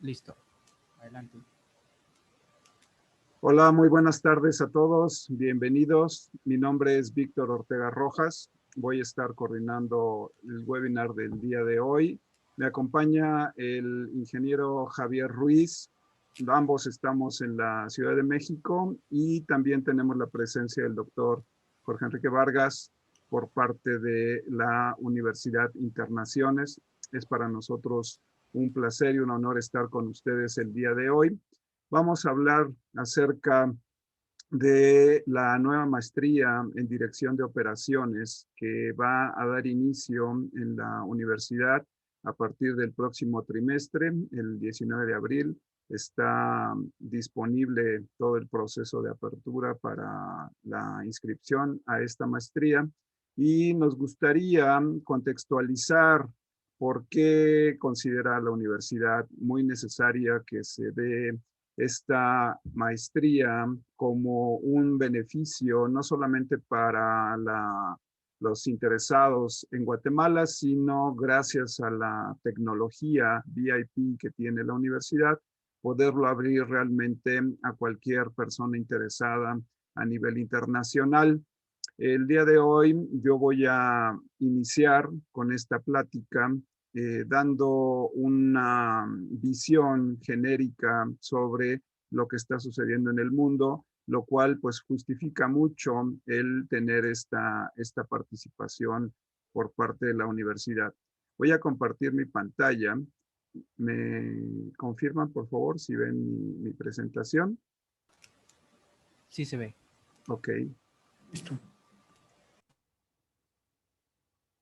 Listo. Adelante. Hola, muy buenas tardes a todos. Bienvenidos. Mi nombre es Víctor Ortega Rojas. Voy a estar coordinando el webinar del día de hoy. Me acompaña el ingeniero Javier Ruiz. Ambos estamos en la Ciudad de México y también tenemos la presencia del doctor Jorge Enrique Vargas por parte de la Universidad Internaciones. Es para nosotros un placer y un honor estar con ustedes el día de hoy. Vamos a hablar acerca de la nueva maestría en dirección de operaciones que va a dar inicio en la universidad a partir del próximo trimestre, el 19 de abril. Está disponible todo el proceso de apertura para la inscripción a esta maestría y nos gustaría contextualizar por qué considera la universidad muy necesaria que se dé esta maestría como un beneficio no solamente para los interesados en Guatemala, sino gracias a la tecnología VIP que tiene la universidad, poderlo abrir realmente a cualquier persona interesada a nivel internacional. El día de hoy yo voy a iniciar con esta plática dando una visión genérica sobre lo que está sucediendo en el mundo, lo cual pues justifica mucho el tener esta participación por parte de la universidad. Voy a compartir mi pantalla. ¿Me confirman, por favor, si ven mi presentación? Sí se ve. Ok. Listo.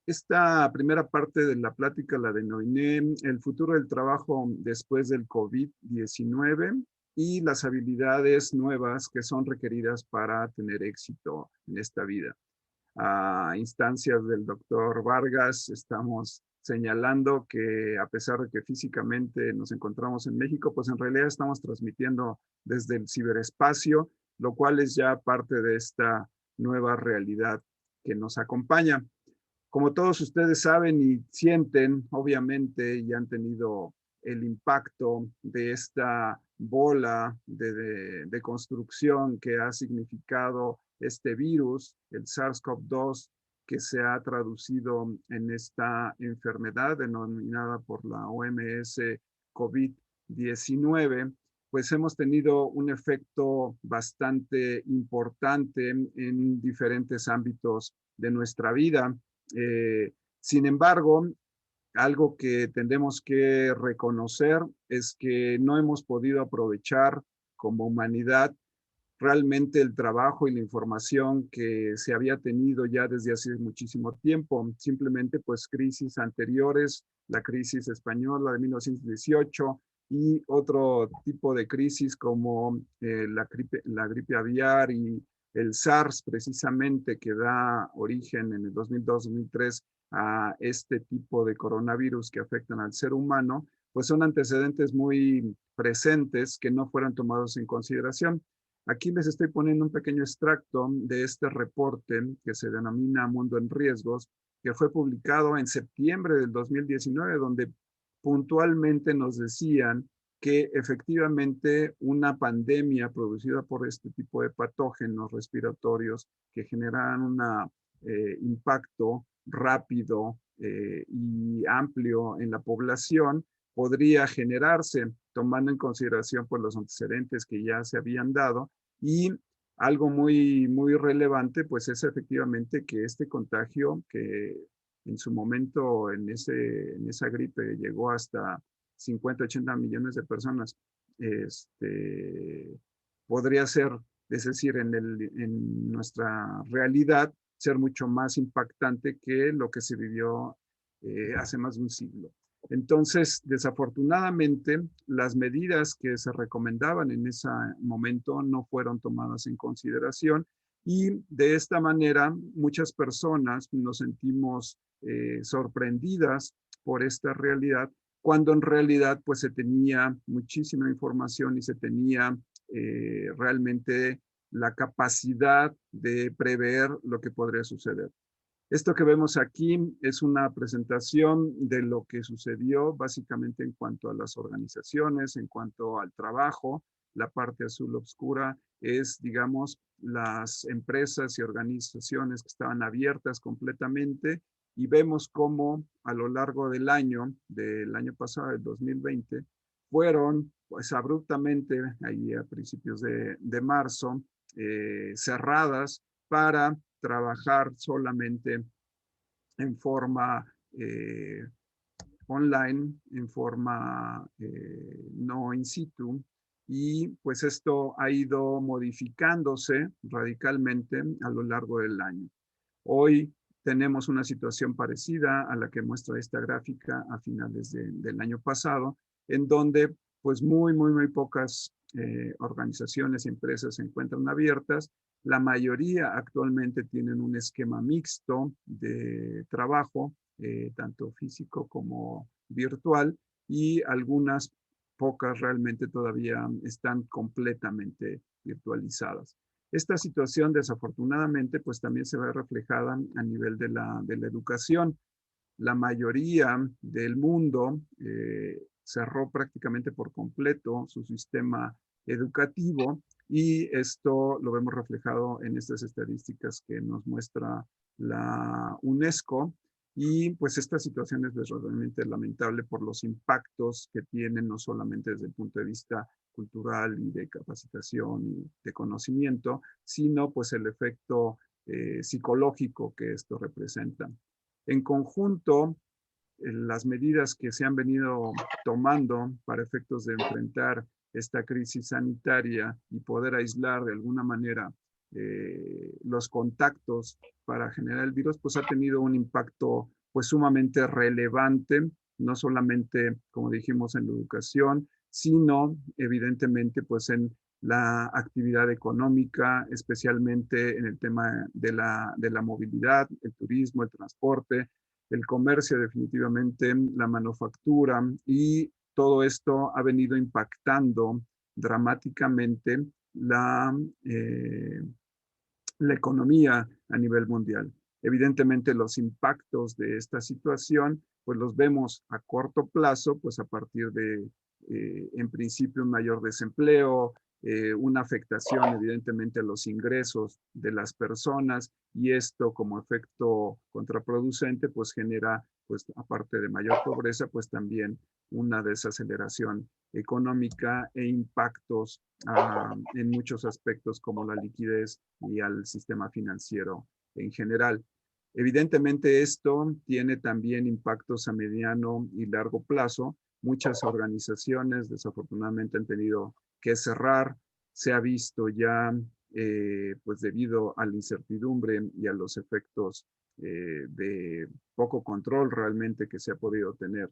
Esta primera parte de la plática la denominé el futuro del trabajo después del COVID-19 y las habilidades nuevas que son requeridas para tener éxito en esta vida. A instancias del doctor Vargas, estamos señalando que a pesar de que físicamente nos encontramos en México, pues en realidad estamos transmitiendo desde el ciberespacio, lo cual es ya parte de esta nueva realidad que nos acompaña. Como todos ustedes saben y sienten, obviamente, y han tenido el impacto de esta bola de construcción que ha significado este virus, el SARS-CoV-2, que se ha traducido en esta enfermedad denominada por la OMS COVID-19, pues hemos tenido un efecto bastante importante en diferentes ámbitos de nuestra vida. Sin embargo, algo que tendremos que reconocer es que no hemos podido aprovechar como humanidad realmente el trabajo y la información que se había tenido ya desde hace muchísimo tiempo. Simplemente pues crisis anteriores, la crisis española de 1918 y otro tipo de crisis como la gripe aviar y el SARS precisamente que da origen en el 2002-2003 a este tipo de coronavirus que afectan al ser humano, pues son antecedentes muy presentes que no fueron tomados en consideración. Aquí les estoy poniendo un pequeño extracto de este reporte que se denomina Mundo en Riesgos, que fue publicado en septiembre del 2019, donde puntualmente nos decían que efectivamente una pandemia producida por este tipo de patógenos respiratorios que generan un impacto rápido y amplio en la población podría generarse, tomando en consideración pues, los antecedentes que ya se habían dado. Y algo muy relevante pues es efectivamente que este contagio que en su momento en esa gripe llegó hasta 50, 80 millones de personas, podría ser, es decir, en nuestra realidad, ser mucho más impactante que lo que se vivió hace más de un siglo. Entonces, desafortunadamente, las medidas que se recomendaban en ese momento no fueron tomadas en consideración y de esta manera muchas personas nos sentimos sorprendidas por esta realidad cuando en realidad pues se tenía muchísima información y se tenía realmente la capacidad de prever lo que podría suceder. Esto que vemos aquí es una presentación de lo que sucedió básicamente en cuanto a las organizaciones, en cuanto al trabajo. La parte azul oscura es, digamos, las empresas y organizaciones que estaban abiertas completamente, y vemos cómo a lo largo del año pasado, el 2020, fueron pues abruptamente, ahí a principios de marzo, cerradas para trabajar solamente en forma online, en forma no in situ, y pues esto ha ido modificándose radicalmente a lo largo del año. Hoy tenemos una situación parecida a la que muestra esta gráfica a finales del año pasado, en donde pues muy pocas organizaciones y empresas se encuentran abiertas. La mayoría actualmente tienen un esquema mixto de trabajo, tanto físico como virtual, y algunas pocas realmente todavía están completamente virtualizadas. Esta situación, desafortunadamente, pues también se ve reflejada a nivel de la educación. La mayoría del mundo cerró prácticamente por completo su sistema educativo, y esto lo vemos reflejado en estas estadísticas que nos muestra la UNESCO. Y pues esta situación es realmente lamentable por los impactos que tienen, no solamente desde el punto de vista cultural y de capacitación y de conocimiento, sino pues el efecto psicológico que esto representa. En conjunto, las medidas que se han venido tomando para efectos de enfrentar esta crisis sanitaria y poder aislar de alguna manera los contactos para generar el virus, pues ha tenido un impacto pues sumamente relevante, no solamente, como dijimos, en la educación, sino evidentemente pues en la actividad económica, especialmente en el tema de la movilidad, el turismo, el transporte, el comercio definitivamente, la manufactura, y todo esto ha venido impactando dramáticamente la economía a nivel mundial. Evidentemente los impactos de esta situación pues los vemos a corto plazo, pues a partir de en principio un mayor desempleo, una afectación evidentemente a los ingresos de las personas, y esto como efecto contraproducente pues genera, pues aparte de mayor pobreza, pues también una desaceleración económica e impactos en muchos aspectos como la liquidez y al sistema financiero en general. Evidentemente esto tiene también impactos a mediano y largo plazo. Muchas organizaciones desafortunadamente han tenido que cerrar. Se ha visto ya, pues debido a la incertidumbre y a los efectos de poco control realmente que se ha podido tener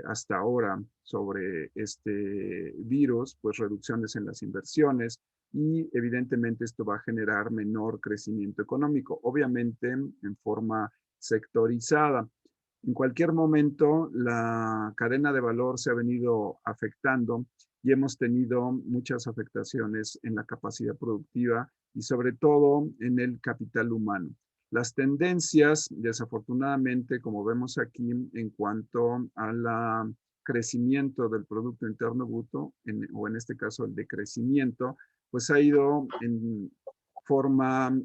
hasta ahora sobre este virus, pues reducciones en las inversiones, y evidentemente esto va a generar menor crecimiento económico, obviamente en forma sectorizada. En cualquier momento, la cadena de valor se ha venido afectando y hemos tenido muchas afectaciones en la capacidad productiva y sobre todo en el capital humano. Las tendencias, desafortunadamente, como vemos aquí, en cuanto al crecimiento del Producto Interno Bruto, o en este caso el decrecimiento, pues ha ido en forma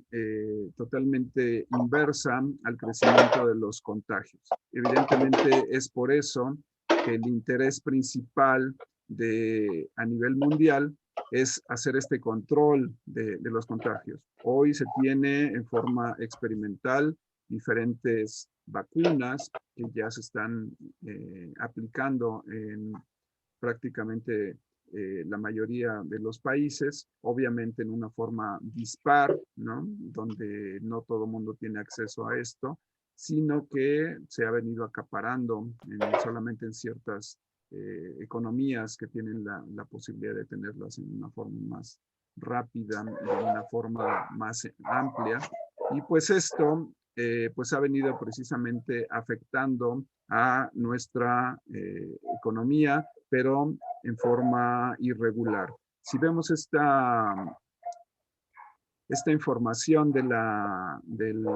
totalmente inversa al crecimiento de los contagios. Evidentemente es por eso que el interés principal a nivel mundial es hacer este control de los contagios. Hoy se tiene en forma experimental diferentes vacunas que ya se están aplicando en prácticamente la mayoría de los países, obviamente en una forma dispar, ¿no? Donde no todo el mundo tiene acceso a esto, sino que se ha venido acaparando solamente en ciertas economías que tienen la posibilidad de tenerlas en una forma más rápida, de una forma más amplia. Y pues esto pues ha venido precisamente afectando a nuestra economía, pero en forma irregular. Si vemos esta información de la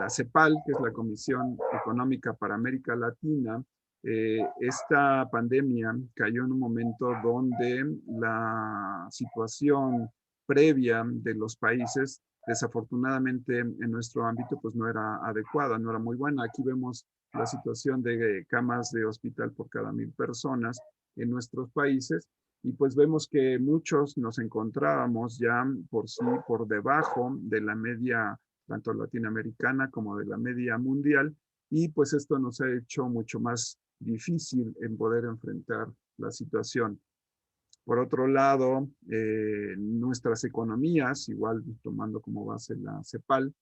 CEPAL, que es la Comisión Económica para América Latina. Esta pandemia cayó en un momento donde la situación previa de los países, desafortunadamente en nuestro ámbito, pues no era adecuada, no era muy buena. Aquí vemos la situación de camas de hospital por cada 1,000 personas en nuestros países, y pues vemos que muchos nos encontrábamos ya por debajo de la media, tanto latinoamericana como de la media mundial, y pues esto nos ha hecho mucho más difícil en poder enfrentar la situación. Por otro lado, nuestras economías, igual tomando como base la CEPAL,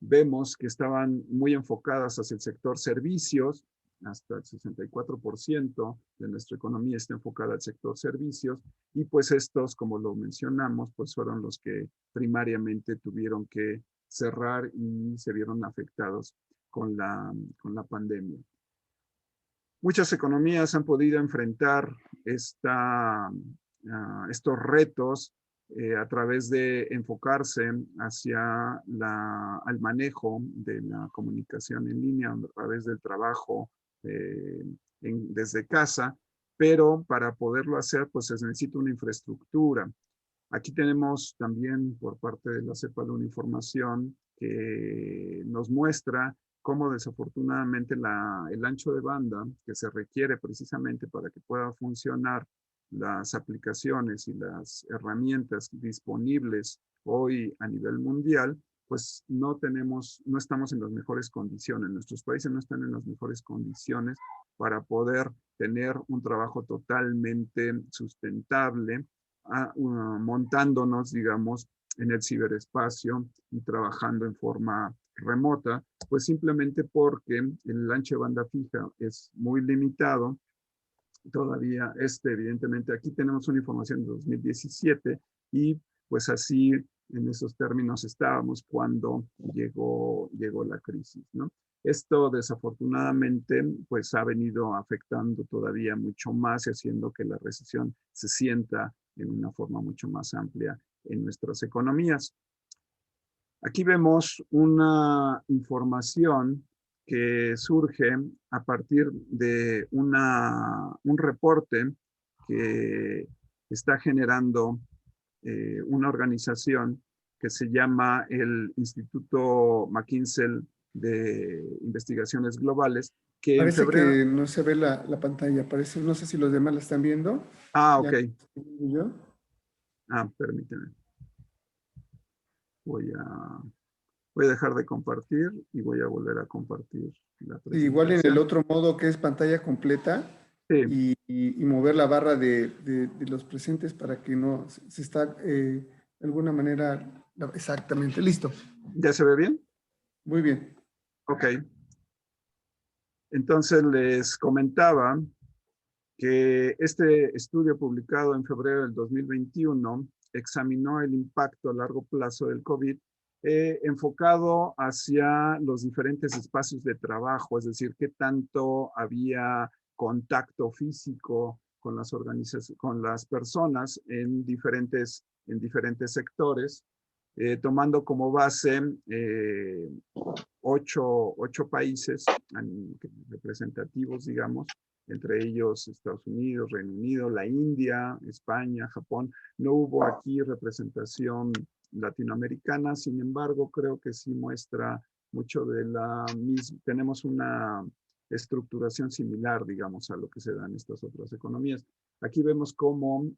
vemos que estaban muy enfocadas hacia el sector servicios. Hasta el 64% de nuestra economía está enfocada al sector servicios, y pues estos, como lo mencionamos, pues fueron los que primariamente tuvieron que cerrar y se vieron afectados con la pandemia. Muchas economías han podido enfrentar estos retos a través de enfocarse hacia el manejo de la comunicación en línea a través del trabajo desde casa, pero para poderlo hacer, pues se necesita una infraestructura. Aquí tenemos también por parte de la CEPAL una información que nos muestra cómo desafortunadamente el ancho de banda que se requiere precisamente para que pueda funcionar las aplicaciones y las herramientas disponibles hoy a nivel mundial, pues no estamos en las mejores condiciones. Nuestros países no están en las mejores condiciones para poder tener un trabajo totalmente sustentable, montándonos, digamos, en el ciberespacio y trabajando en forma remota, pues simplemente porque el ancho de banda fija es muy limitado. Todavía, evidentemente, aquí tenemos una información de 2017, y pues así en esos términos estábamos cuando llegó la crisis, ¿no? Esto desafortunadamente pues ha venido afectando todavía mucho más y haciendo que la recesión se sienta en una forma mucho más amplia en nuestras economías. Aquí vemos una información que surge a partir de un reporte que está generando una organización que se llama el Instituto McKinsey de Investigaciones Globales, que en Parece febrero... que no se ve la pantalla, parece, no sé si los demás la están viendo. Ok. ¿Yo? Permíteme. Voy a dejar de compartir y voy a volver a compartir la presentación. Igual en el otro modo que es pantalla completa, sí. y mover la barra de los presentes para que no se está de alguna manera exactamente listo. ¿Ya se ve bien? Muy bien. Ok. Entonces les comentaba que este estudio publicado en febrero del 2021 examinó el impacto a largo plazo del COVID enfocado hacia los diferentes espacios de trabajo, es decir, qué tanto había contacto físico con las organizaciones, con las personas en diferentes sectores, tomando como base 8 países representativos, digamos, entre ellos Estados Unidos, Reino Unido, la India, España, Japón. No hubo aquí representación latinoamericana, sin embargo, creo que sí muestra mucho de la misma, tenemos una estructuración similar, digamos, a lo que se da en estas otras economías. Aquí vemos cómo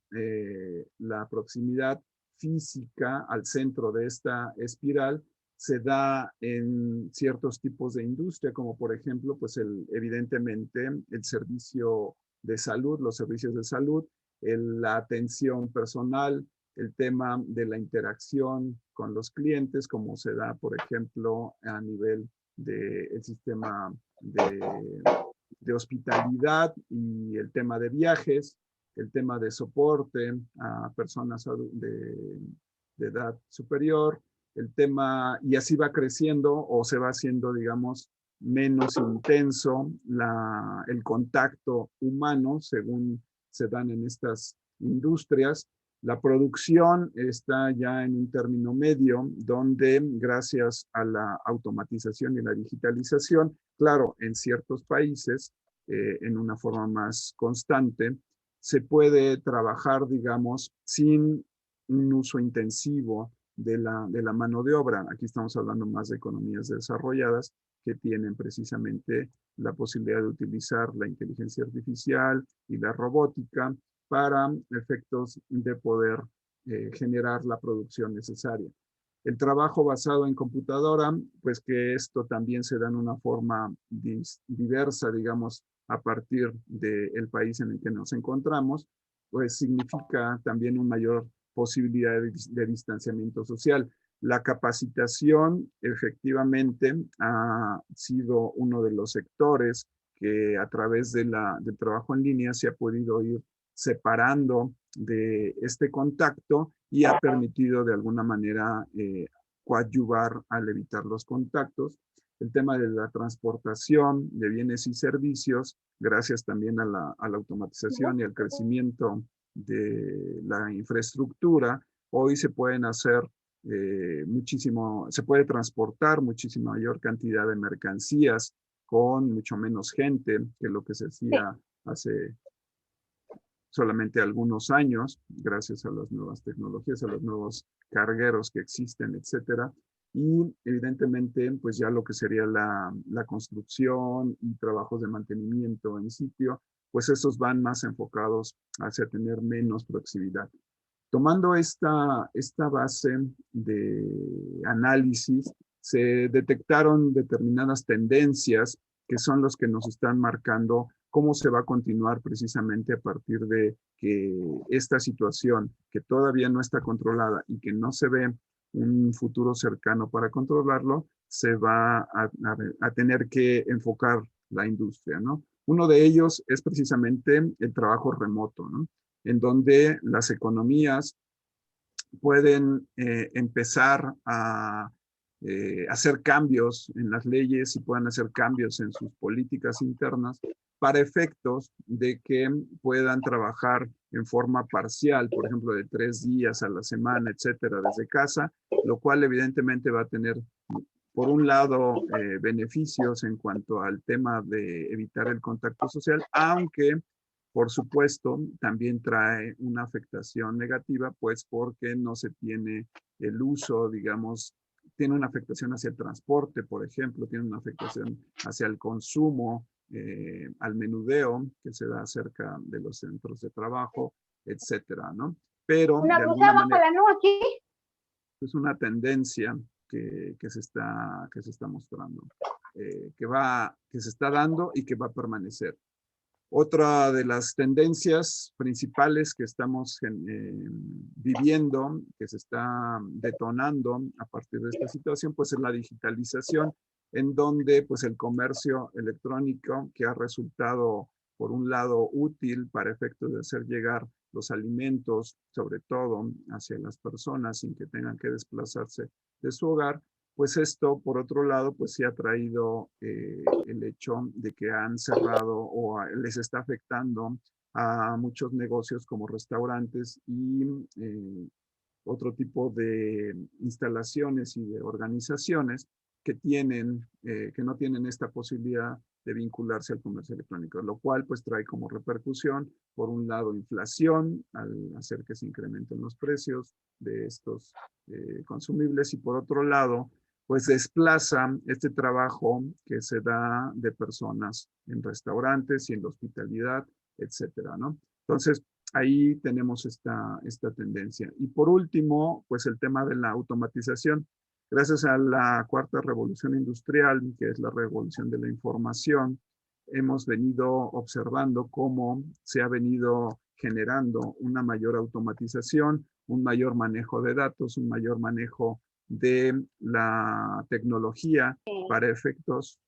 la proximidad física al centro de esta espiral se da en ciertos tipos de industria, como por ejemplo, pues evidentemente el servicio de salud, los servicios de salud, la atención personal, el tema de la interacción con los clientes, como se da, por ejemplo, a nivel del sistema de hospitalidad, y el tema de viajes, el tema de soporte a personas de edad superior, el tema, y así va creciendo o se va haciendo, digamos, menos intenso el contacto humano según se dan en estas industrias. La producción está ya en un término medio, donde gracias a la automatización y la digitalización, claro, en ciertos países, en una forma más constante, se puede trabajar, digamos, sin un uso intensivo de la mano de obra. Aquí estamos hablando más de economías desarrolladas que tienen precisamente la posibilidad de utilizar la inteligencia artificial y la robótica para efectos de poder generar la producción necesaria. El trabajo basado en computadora, pues que esto también se da en una forma diversa, digamos, a partir del país en el que nos encontramos, pues significa también una mayor posibilidad de distanciamiento social. La capacitación efectivamente ha sido uno de los sectores que a través del trabajo en línea se ha podido ir separando de este contacto y ha permitido de alguna manera coadyuvar al evitar los contactos. El tema de la transportación de bienes y servicios, gracias también a la automatización y al crecimiento de la infraestructura, hoy se pueden hacer se puede transportar muchísima mayor cantidad de mercancías con mucho menos gente que lo que se hacía hace solamente algunos años, gracias a las nuevas tecnologías, a los nuevos cargueros que existen, etcétera. Y evidentemente, pues ya lo que sería la construcción y trabajos de mantenimiento en sitio, pues esos van más enfocados hacia tener menos proximidad. Tomando esta base de análisis, se detectaron determinadas tendencias que son los que nos están marcando cómo se va a continuar precisamente a partir de que esta situación, que todavía no está controlada y que no se ve un futuro cercano para controlarlo, se va a tener que enfocar la industria, ¿no? Uno de ellos es precisamente el trabajo remoto, ¿no? En donde las economías pueden empezar a hacer cambios en las leyes y puedan hacer cambios en sus políticas internas para efectos de que puedan trabajar en forma parcial, por ejemplo, de 3 días a la semana, etcétera, desde casa, lo cual evidentemente va a tener, por un lado, beneficios en cuanto al tema de evitar el contacto social, aunque por supuesto, también trae una afectación negativa, pues porque no se tiene el uso, digamos, tiene una afectación hacia el transporte, por ejemplo, tiene una afectación hacia el consumo, al menudeo que se da cerca de los centros de trabajo, etcétera, ¿no? Pero de alguna manera es una tendencia que se está mostrando, que se está dando y que va a permanecer. Otra de las tendencias principales que estamos viviendo, que se está detonando a partir de esta situación, pues es la digitalización, en donde pues el comercio electrónico, que ha resultado por un lado útil para efectos de hacer llegar los alimentos, sobre todo hacia las personas sin que tengan que desplazarse de su hogar, pues esto, por otro lado, pues sí ha traído el hecho de que han cerrado o les está afectando a muchos negocios como restaurantes y otro tipo de instalaciones y de organizaciones que no tienen esta posibilidad de vincularse al comercio electrónico, lo cual pues trae como repercusión, por un lado, inflación, al hacer que se incrementen los precios de estos consumibles, y por otro lado, pues desplaza este trabajo que se da de personas en restaurantes y en la hospitalidad, etcétera, ¿no? Entonces, ahí tenemos esta tendencia. Y por último, pues el tema de la automatización. Gracias a la cuarta revolución industrial, que es la revolución de la información, hemos venido observando cómo se ha venido generando una mayor automatización, un mayor manejo de datos, un mayor manejo de la tecnología para efectos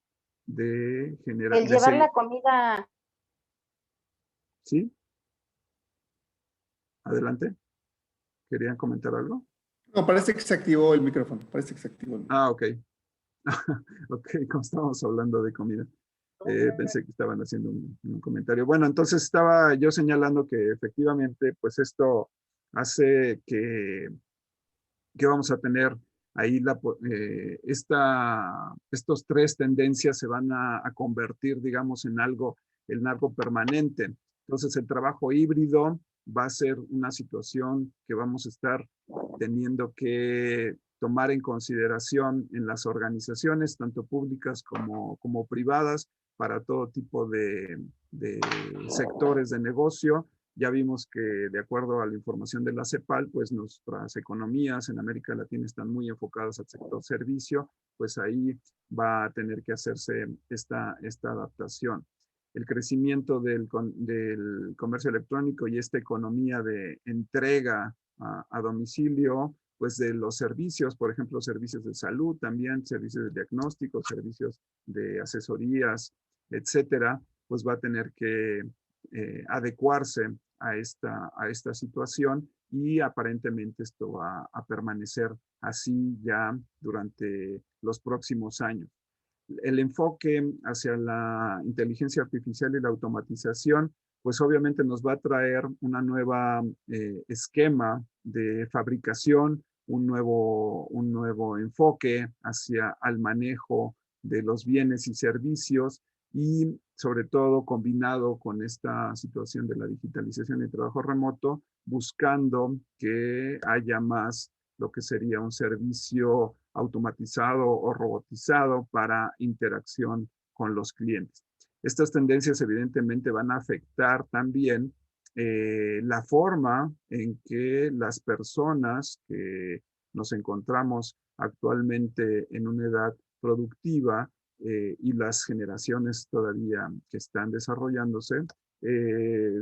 de generar... El llevar la comida. ¿Sí? Adelante. ¿Querían comentar algo? No, parece que se activó el micrófono. Parece que se activó el micrófono. Ah, ok. Ok, como estábamos hablando de comida. Pensé que estaban haciendo un comentario. Bueno, entonces estaba yo señalando que efectivamente, pues esto hace que vamos a tener ahí estos tres tendencias se van a convertir, digamos, en algo permanente. Entonces, el trabajo híbrido va a ser una situación que vamos a estar teniendo que tomar en consideración en las organizaciones, tanto públicas como privadas, para todo tipo de sectores de negocio. Ya vimos que de acuerdo a la información de la CEPAL, pues nuestras economías en América Latina están muy enfocadas al sector servicio, pues ahí va a tener que hacerse esta adaptación. El crecimiento del comercio electrónico y esta economía de entrega a domicilio, pues de los servicios, por ejemplo, servicios de salud, también servicios de diagnóstico, servicios de asesorías, etcétera, pues va a tener que adecuarse a esta situación y aparentemente esto va a permanecer así ya durante los próximos años. El enfoque hacia la inteligencia artificial y la automatización, pues obviamente nos va a traer una nueva esquema de fabricación, un nuevo enfoque hacia el manejo de los bienes y servicios y sobre todo combinado con esta situación de la digitalización y trabajo remoto, buscando que haya más lo que sería un servicio automatizado o robotizado para interacción con los clientes. Estas tendencias evidentemente van a afectar también la forma en que las personas que nos encontramos actualmente en una edad productiva y las generaciones todavía que están desarrollándose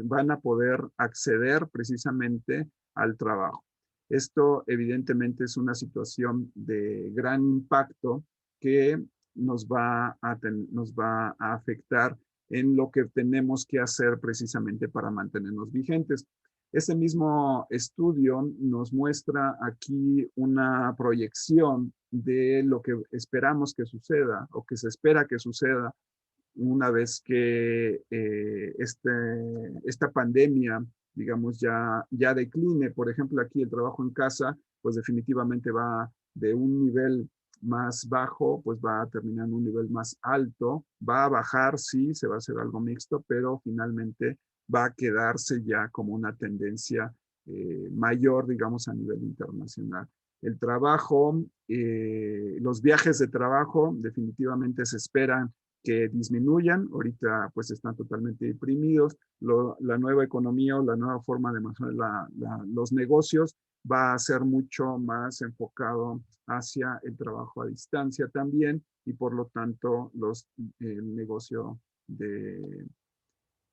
van a poder acceder precisamente al trabajo. Esto evidentemente es una situación de gran impacto que nos va a afectar en lo que tenemos que hacer precisamente para mantenernos vigentes. Ese mismo estudio nos muestra aquí una proyección de lo que esperamos que suceda o que se espera que suceda una vez que esta pandemia, digamos, ya decline. Por ejemplo, aquí el trabajo en casa, pues definitivamente va de un nivel más bajo, pues va a terminar en un nivel más alto, va a bajar, sí, se va a hacer algo mixto, pero finalmente va a quedarse ya como una tendencia mayor, digamos, a nivel internacional. El trabajo, los viajes de trabajo definitivamente se esperan que disminuyan. Ahorita pues están totalmente deprimidos. La nueva economía o la nueva forma de manejar los negocios va a ser mucho más enfocado hacia el trabajo a distancia también y por lo tanto el negocio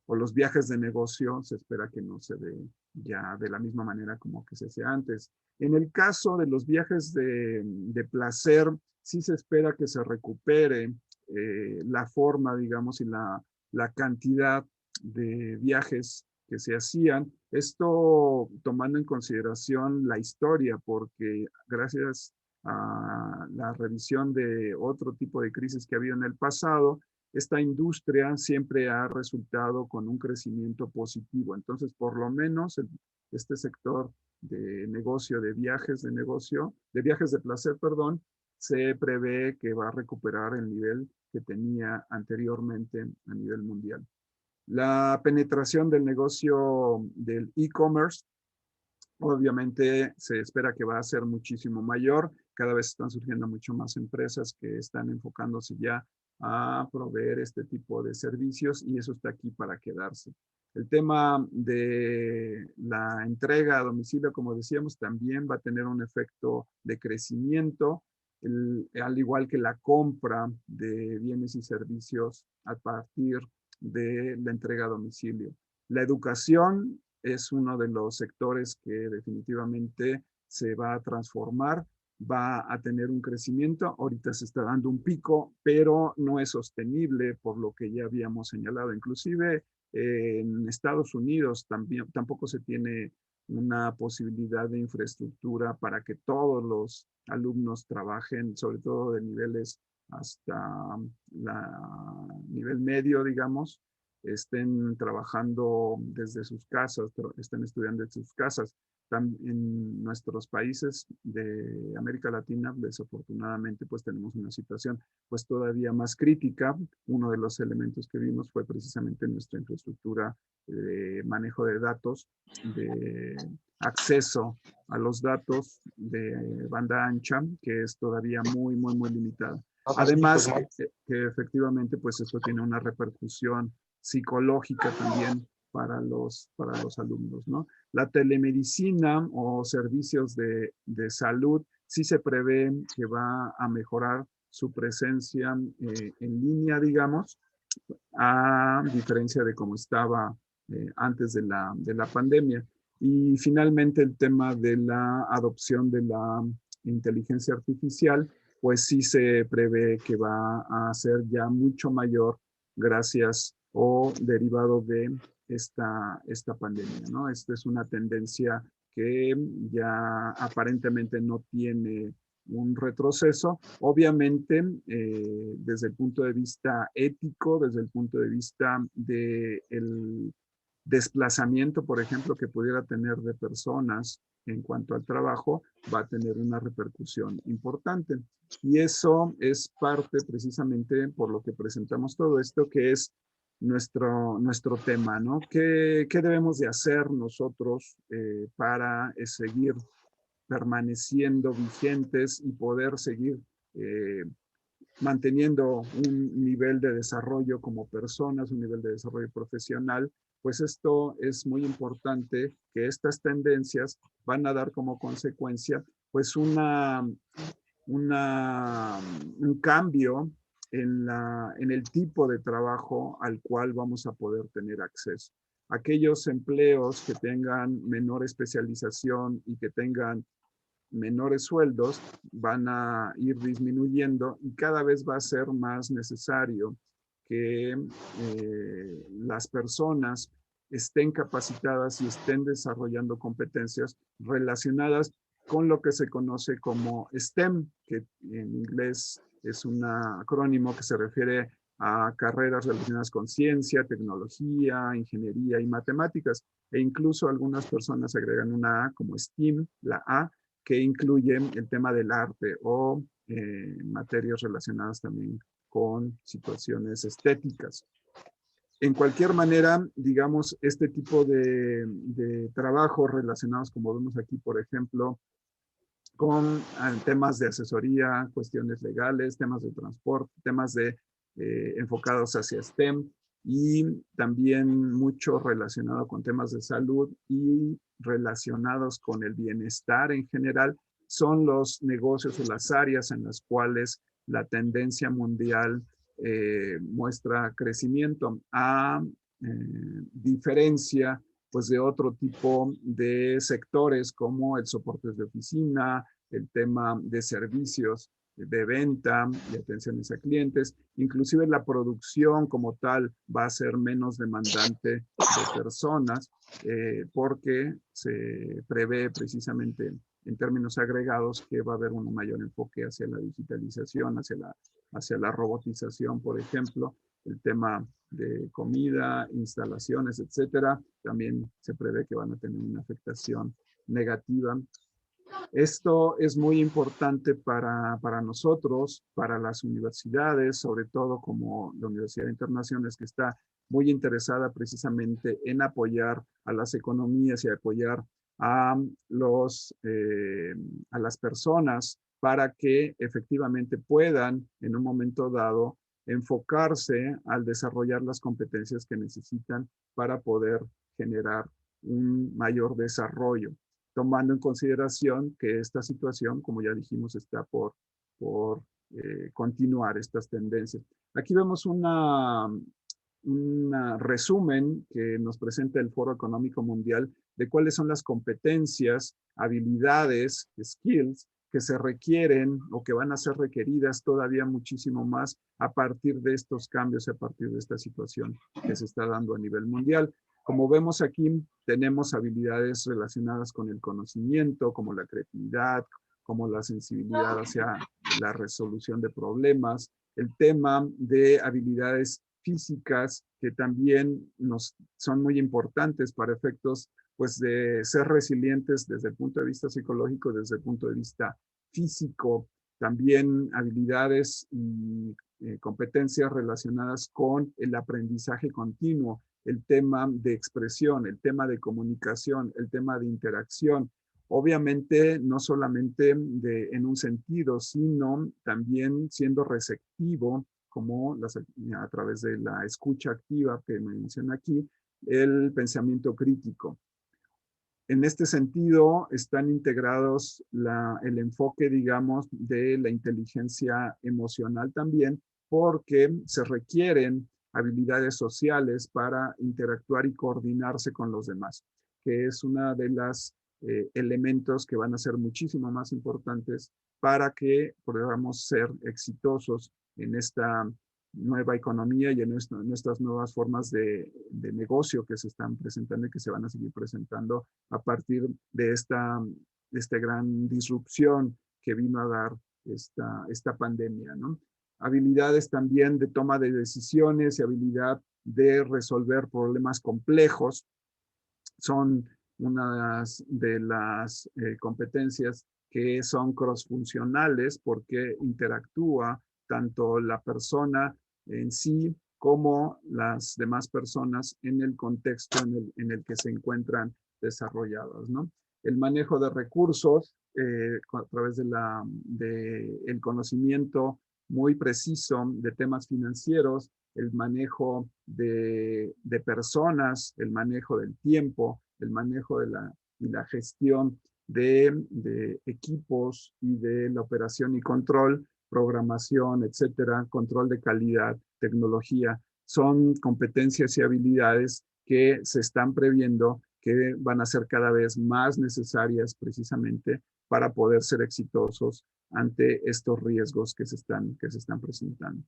o los viajes de negocio se espera que no se dé ya de la misma manera como que se hacía antes. En el caso de los viajes de placer, sí se espera que se recupere la forma, digamos, y la cantidad de viajes que se hacían. Esto tomando en consideración la historia, porque gracias a la revisión de otro tipo de crisis que ha habido en el pasado, esta industria siempre ha resultado con un crecimiento positivo. Entonces, por lo menos este sector de negocio, de viajes de placer, perdón, se prevé que va a recuperar el nivel que tenía anteriormente a nivel mundial. La penetración del negocio del e-commerce, obviamente se espera que va a ser muchísimo mayor. Cada vez están surgiendo mucho más empresas que están enfocándose ya a proveer este tipo de servicios y eso está aquí para quedarse. El tema de la entrega a domicilio, como decíamos, también va a tener un efecto de crecimiento, al igual que la compra de bienes y servicios a partir de la entrega a domicilio. La educación es uno de los sectores que definitivamente se va a transformar, va a tener un crecimiento. Ahorita se está dando un pico, pero no es sostenible por lo que ya habíamos señalado. Inclusive en Estados Unidos tampoco se tiene una posibilidad de infraestructura para que todos los alumnos trabajen, sobre todo de niveles hasta nivel medio, digamos, estén trabajando desde sus casas, estén estudiando desde sus casas. En nuestros países de América Latina, desafortunadamente, pues tenemos una situación pues todavía más crítica. Uno de los elementos que vimos fue precisamente nuestra infraestructura de manejo de datos, de acceso a los datos de banda ancha, que es todavía muy, muy, muy limitada. Además, que efectivamente, pues esto tiene una repercusión psicológica también para los alumnos, ¿no? La telemedicina o servicios de salud sí se prevé que va a mejorar su presencia en línea, digamos, a diferencia de cómo estaba antes de la pandemia. Y finalmente el tema de la adopción de la inteligencia artificial, pues sí se prevé que va a ser ya mucho mayor gracias o derivado de esta pandemia, ¿no? Esta es una tendencia que ya aparentemente no tiene un retroceso, obviamente desde el punto de vista ético, desde el punto de vista del desplazamiento, por ejemplo, que pudiera tener de personas en cuanto al trabajo, va a tener una repercusión importante. Y eso es parte precisamente por lo que presentamos todo esto, que es nuestro tema, ¿no? ¿Qué debemos de hacer nosotros para seguir permaneciendo vigentes y poder seguir manteniendo un nivel de desarrollo como personas, un nivel de desarrollo profesional? Pues esto es muy importante, que estas tendencias van a dar como consecuencia pues un cambio en el tipo de trabajo al cual vamos a poder tener acceso. Aquellos empleos que tengan menor especialización y que tengan menores sueldos van a ir disminuyendo y cada vez va a ser más necesario que las personas estén capacitadas y estén desarrollando competencias relacionadas con lo que se conoce como STEM, que en inglés es un acrónimo que se refiere a carreras relacionadas con ciencia, tecnología, ingeniería y matemáticas. E incluso algunas personas agregan una A como STEAM, la A, que incluye el tema del arte o materias relacionadas también con situaciones estéticas. En cualquier manera, digamos, este tipo de trabajos relacionados, como vemos aquí, por ejemplo, con temas de asesoría, cuestiones legales, temas de transporte, temas enfocados hacia STEM y también mucho relacionado con temas de salud y relacionados con el bienestar en general, son los negocios o las áreas en las cuales la tendencia mundial muestra crecimiento, a diferencia pues de otro tipo de sectores como el soporte de oficina, el tema de servicios de venta, de atenciones a clientes, inclusive la producción como tal va a ser menos demandante de personas porque se prevé precisamente en términos agregados que va a haber un mayor enfoque hacia la digitalización, hacia la robotización, por ejemplo, el tema de comida, instalaciones, etcétera, también se prevé que van a tener una afectación negativa. Esto es muy importante para nosotros, para las universidades, sobre todo como la Universidad de Internaciones, que está muy interesada precisamente en apoyar a las economías y apoyar a las personas para que efectivamente puedan en un momento dado enfocarse al desarrollar las competencias que necesitan para poder generar un mayor desarrollo, tomando en consideración que esta situación, como ya dijimos, está por continuar estas tendencias. Aquí vemos un resumen que nos presenta el Foro Económico Mundial de cuáles son las competencias, habilidades, skills que se requieren o que van a ser requeridas todavía muchísimo más a partir de estos cambios, a partir de esta situación que se está dando a nivel mundial. Como vemos aquí, tenemos habilidades relacionadas con el conocimiento, como la creatividad, como la sensibilidad hacia la resolución de problemas, el tema de habilidades físicas que también son muy importantes para efectos pues, de ser resilientes desde el punto de vista psicológico, desde el punto de vista físico, también habilidades y competencias relacionadas con el aprendizaje continuo, el tema de expresión, el tema de comunicación, el tema de interacción. Obviamente, no solamente en un sentido, sino también siendo receptivo, como a través de la escucha activa que me menciona aquí, el pensamiento crítico. En este sentido, están integrados el enfoque, digamos, de la inteligencia emocional también, porque se requieren habilidades sociales para interactuar y coordinarse con los demás, que es una de las elementos que van a ser muchísimo más importantes para que podamos ser exitosos en esta nueva economía y en nuestras nuevas formas de negocio que se están presentando y que se van a seguir presentando a partir de esta gran disrupción que vino a dar esta pandemia, ¿no? Habilidades también de toma de decisiones y habilidad de resolver problemas complejos son unas de las competencias que son cross-funcionales porque interactúa tanto la persona en sí como las demás personas en el contexto en el que se encuentran desarrolladas, ¿no? El manejo de recursos a través el conocimiento muy preciso de temas financieros, el manejo de personas, el manejo del tiempo, el manejo y la gestión de equipos y de la operación y control, programación, etcétera, control de calidad, tecnología, son competencias y habilidades que se están previendo que van a ser cada vez más necesarias precisamente para poder ser exitosos ante estos riesgos que se están presentando.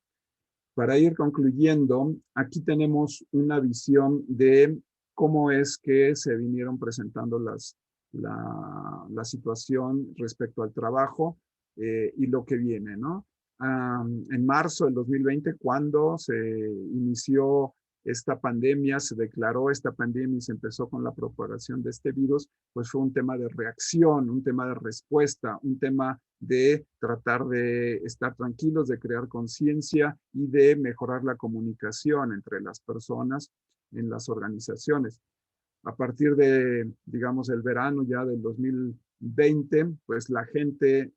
Para ir concluyendo, aquí tenemos una visión de cómo es que se vinieron presentando la situación respecto al trabajo y lo que viene, ¿no? En marzo del 2020, cuando se inició esta pandemia, se declaró esta pandemia y se empezó con la propagación de este virus, pues fue un tema de reacción, un tema de respuesta, un tema de tratar de estar tranquilos, de crear conciencia y de mejorar la comunicación entre las personas en las organizaciones. A partir de, digamos, el verano ya del 2020, pues la gente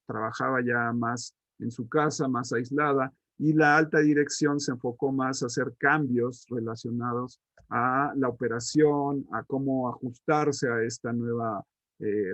trabajaba ya más en su casa, más aislada, y la alta dirección se enfocó más a hacer cambios relacionados a la operación, a cómo ajustarse a esta nueva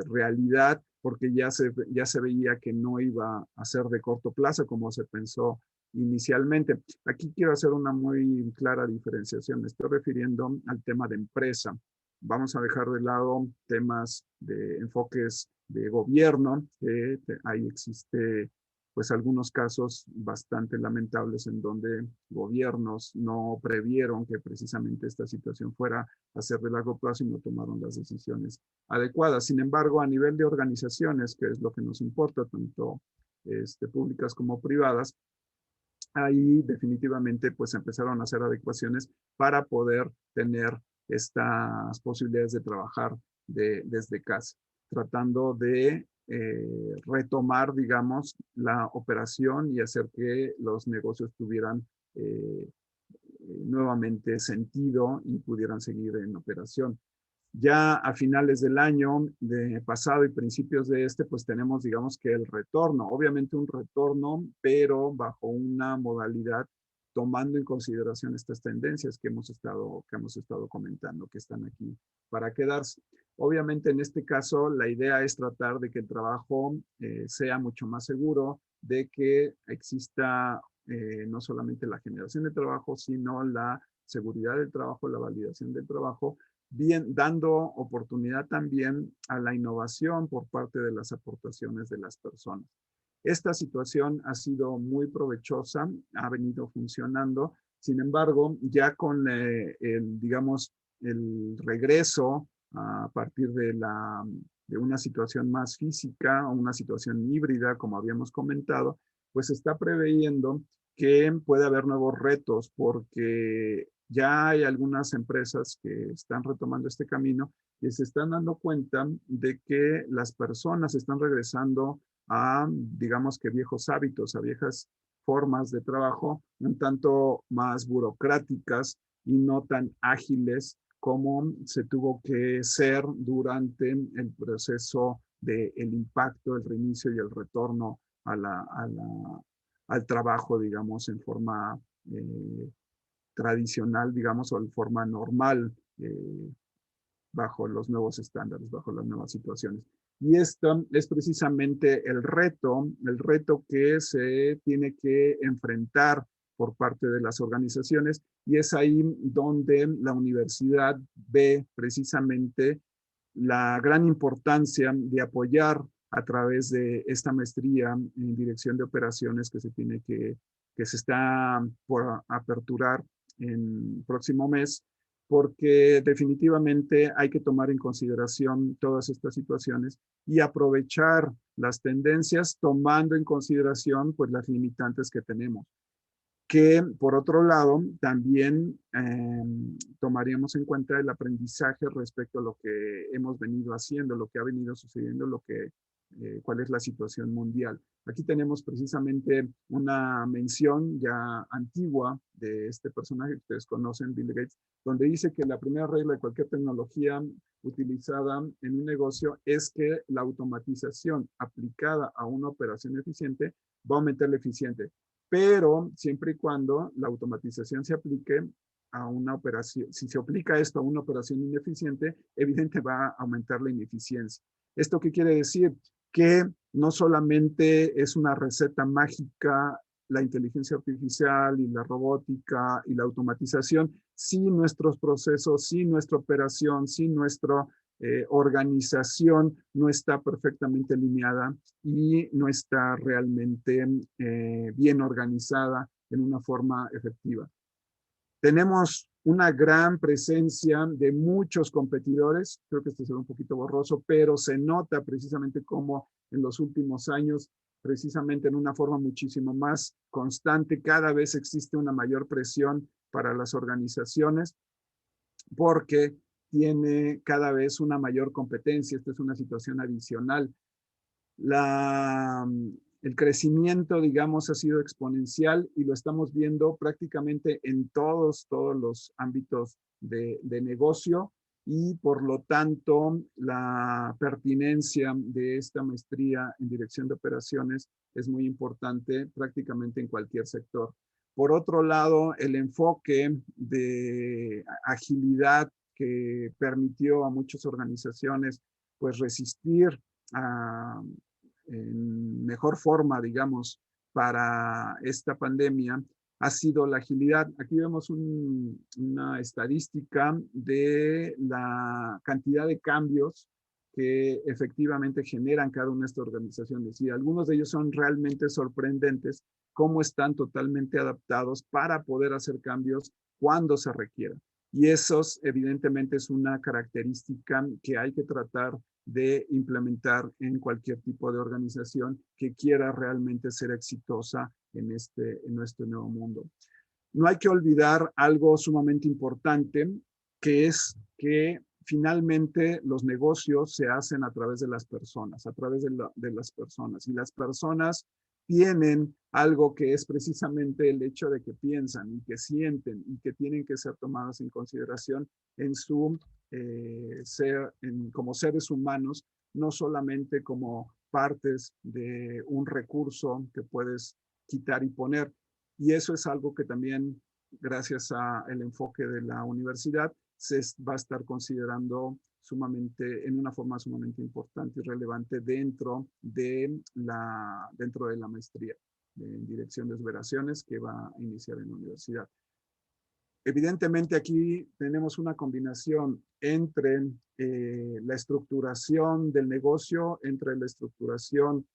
realidad, porque ya se veía que no iba a ser de corto plazo como se pensó inicialmente. Aquí quiero hacer una muy clara diferenciación. Me estoy refiriendo al tema de empresa. Vamos a dejar de lado temas de enfoques de gobierno, que ahí existe pues algunos casos bastante lamentables en donde gobiernos no previeron que precisamente esta situación fuera a ser de largo plazo y no tomaron las decisiones adecuadas. Sin embargo, a nivel de organizaciones, que es lo que nos importa, tanto públicas como privadas, ahí definitivamente pues empezaron a hacer adecuaciones para poder tener estas posibilidades de trabajar desde casa, tratando de retomar, digamos, la operación y hacer que los negocios tuvieran nuevamente sentido y pudieran seguir en operación. Ya a finales del año pasado y principios de pues tenemos, digamos, que el retorno, obviamente un retorno, pero bajo una modalidad tomando en consideración estas tendencias que hemos estado comentando, que están aquí para quedarse. Obviamente en este caso la idea es tratar de que el trabajo sea mucho más seguro, de que exista no solamente la generación de trabajo, sino la seguridad del trabajo, la validación del trabajo, bien, dando oportunidad también a la innovación por parte de las aportaciones de las personas. Esta situación ha sido muy provechosa, ha venido funcionando. Sin embargo, ya con digamos, el regreso a partir de una situación más física o una situación híbrida, como habíamos comentado, pues se está preveyendo que puede haber nuevos retos porque ya hay algunas empresas que están retomando este camino y se están dando cuenta de que las personas están regresando a, digamos que viejos hábitos, a viejas formas de trabajo un tanto más burocráticas y no tan ágiles como se tuvo que ser durante el proceso del impacto, el reinicio y el retorno al trabajo, digamos, en forma tradicional, digamos, o en forma normal, bajo los nuevos estándares, bajo las nuevas situaciones. Y esto es precisamente el reto que se tiene que enfrentar por parte de las organizaciones, y es ahí donde la universidad ve precisamente la gran importancia de apoyar a través de esta maestría en dirección de operaciones que se está por aperturar en próximo mes, porque definitivamente hay que tomar en consideración todas estas situaciones y aprovechar las tendencias tomando en consideración pues las limitantes que tenemos, que por otro lado también tomaríamos en cuenta el aprendizaje respecto a lo que hemos venido haciendo, lo que ha venido sucediendo, cuál es la situación mundial. Aquí tenemos precisamente una mención ya antigua de este personaje que ustedes conocen, Bill Gates, donde dice que la primera regla de cualquier tecnología utilizada en un negocio es que la automatización aplicada a una operación eficiente va a aumentar la eficiencia, pero siempre y cuando la automatización se aplique a una operación, si se aplica esto a una operación ineficiente, evidentemente va a aumentar la ineficiencia. ¿Esto qué quiere decir? Que no solamente es una receta mágica la inteligencia artificial y la robótica y la automatización, si nuestros procesos, si nuestra operación, si nuestra organización no está perfectamente alineada y no está realmente bien organizada en una forma efectiva. Tenemos una gran presencia de muchos competidores, creo que este se ve un poquito borroso, pero se nota precisamente cómo en los últimos años, precisamente en una forma muchísimo más constante, cada vez existe una mayor presión para las organizaciones porque tiene cada vez una mayor competencia. Esta es una situación adicional. El crecimiento, digamos, ha sido exponencial y lo estamos viendo prácticamente en todos los ámbitos de negocio, y por lo tanto la pertinencia de esta maestría en dirección de operaciones es muy importante prácticamente en cualquier sector. Por otro lado, el enfoque de agilidad que permitió a muchas organizaciones pues resistir en mejor forma, digamos, para esta pandemia ha sido la agilidad. Aquí vemos una estadística de la cantidad de cambios que efectivamente generan cada una de estas organizaciones, y algunos de ellos son realmente sorprendentes, cómo están totalmente adaptados para poder hacer cambios cuando se requiera. Y eso evidentemente es una característica que hay que tratar de implementar en cualquier tipo de organización que quiera realmente ser exitosa en nuestro nuevo mundo. No hay que olvidar algo sumamente importante, que es que finalmente los negocios se hacen a través de las personas, a través de las personas. Y las personas tienen algo que es precisamente el hecho de que piensan y que sienten y que tienen que ser tomadas en consideración en su ser, como seres humanos, no solamente como partes de un recurso que puedes quitar y poner. Y eso es algo que también, gracias al enfoque de la universidad, se va a estar considerando en una forma sumamente importante y relevante dentro de la maestría en dirección de operaciones que va a iniciar en la universidad. Evidentemente aquí tenemos una combinación entre la estructuración del negocio, entre la estructuración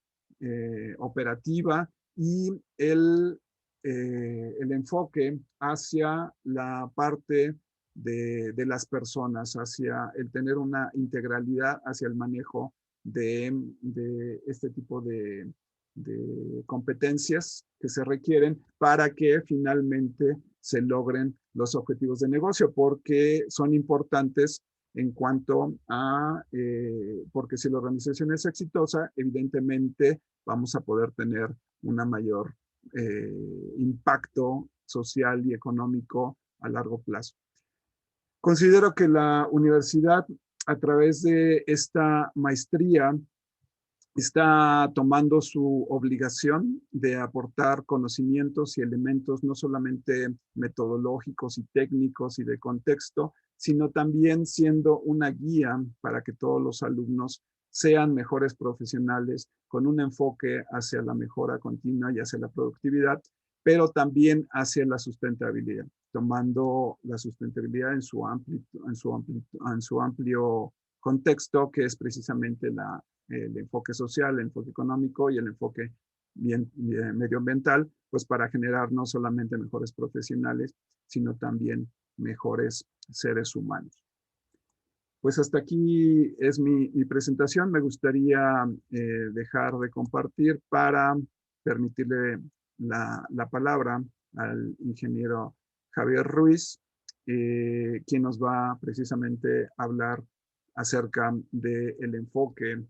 operativa y el enfoque hacia la parte de las personas, hacia el tener una integralidad, hacia el manejo de este tipo de de competencias que se requieren para que finalmente se logren los objetivos de negocio, porque son importantes en cuanto a, porque si la organización es exitosa, evidentemente vamos a poder tener una mayor impacto social y económico a largo plazo. Considero que la universidad, a través de esta maestría, está tomando su obligación de aportar conocimientos y elementos no solamente metodológicos y técnicos y de contexto, sino también siendo una guía para que todos los alumnos sean mejores profesionales con un enfoque hacia la mejora continua y hacia la productividad, pero también hacia la sustentabilidad, tomando la sustentabilidad en su amplio contexto, que es precisamente el enfoque social, el enfoque económico y el enfoque medioambiental, pues para generar no solamente mejores profesionales, sino también mejores seres humanos. Pues hasta aquí es mi presentación. Me gustaría dejar de compartir para permitirle la palabra al ingeniero Javier Ruiz, quien nos va precisamente a hablar acerca del enfoque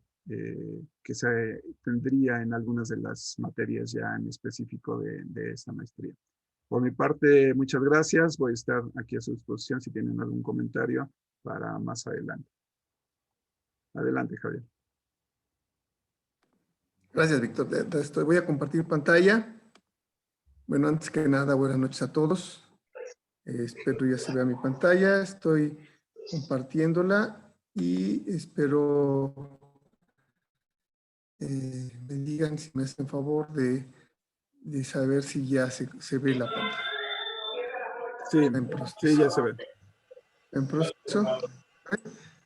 que se tendría en algunas de las materias ya en específico de esta maestría. Por mi parte, muchas gracias. Voy a estar aquí a su disposición si tienen algún comentario para más adelante. Adelante, Javier. Gracias, Víctor. Voy a compartir pantalla. Bueno, antes que nada, buenas noches a todos. Espero ya se vea mi pantalla. Estoy compartiéndola y espero me digan si me hacen favor de saber si ya se ve la pantalla. Sí, ya se ve. En proceso.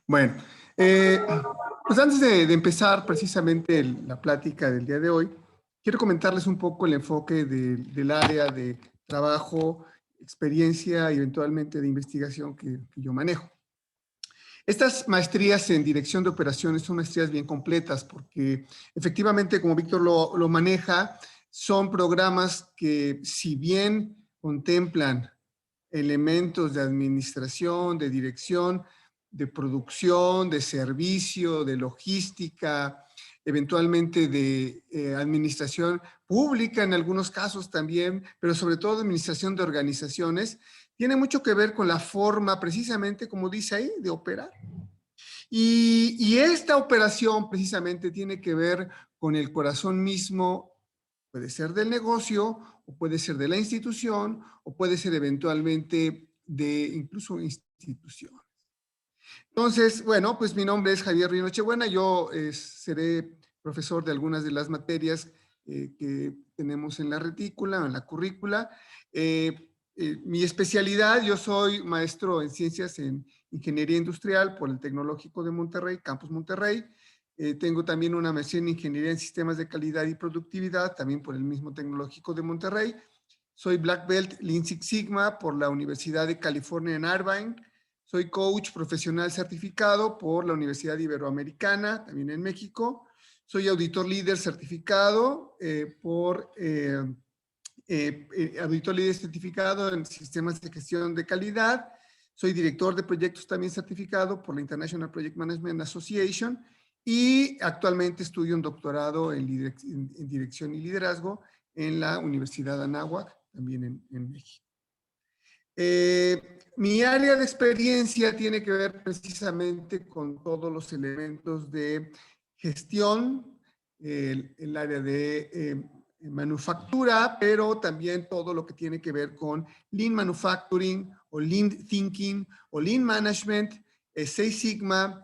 Bueno, pues antes de empezar precisamente la plática del día de hoy, quiero comentarles un poco el enfoque del área de trabajo, experiencia y eventualmente de investigación que yo manejo. Estas maestrías en dirección de operaciones son maestrías bien completas porque efectivamente, como Víctor lo maneja, son programas que si bien contemplan elementos de administración, de dirección, de producción, de servicio, de logística, eventualmente de administración pública en algunos casos también, pero sobre todo administración de organizaciones, tiene mucho que ver con la forma, precisamente como dice ahí, de operar. Y esta operación precisamente tiene que ver con el corazón mismo, puede ser del negocio, o puede ser de la institución, o puede ser eventualmente de incluso instituciones. Entonces, bueno, pues mi nombre es Javier Río Nochebuena, yo seré profesor de algunas de las materias que tenemos en la retícula, en la currícula. Mi especialidad, yo soy maestro en ciencias en ingeniería industrial por el Tecnológico de Monterrey, Campus Monterrey. Tengo también una maestría en ingeniería en sistemas de calidad y productividad, también por el mismo Tecnológico de Monterrey. Soy Black Belt Lean Six Sigma por la Universidad de California en Irvine. Soy coach profesional certificado por la Universidad Iberoamericana, también en México. Soy auditor líder certificado auditor líder certificado en sistemas de gestión de calidad. Soy director de proyectos también certificado por la International Project Management Association y actualmente estudio un doctorado en dirección y liderazgo en la Universidad Anáhuac, también en México. Mi área de experiencia tiene que ver precisamente con todos los elementos de gestión, el área de manufactura, pero también todo lo que tiene que ver con Lean Manufacturing o Lean Thinking o Lean Management, Six Sigma,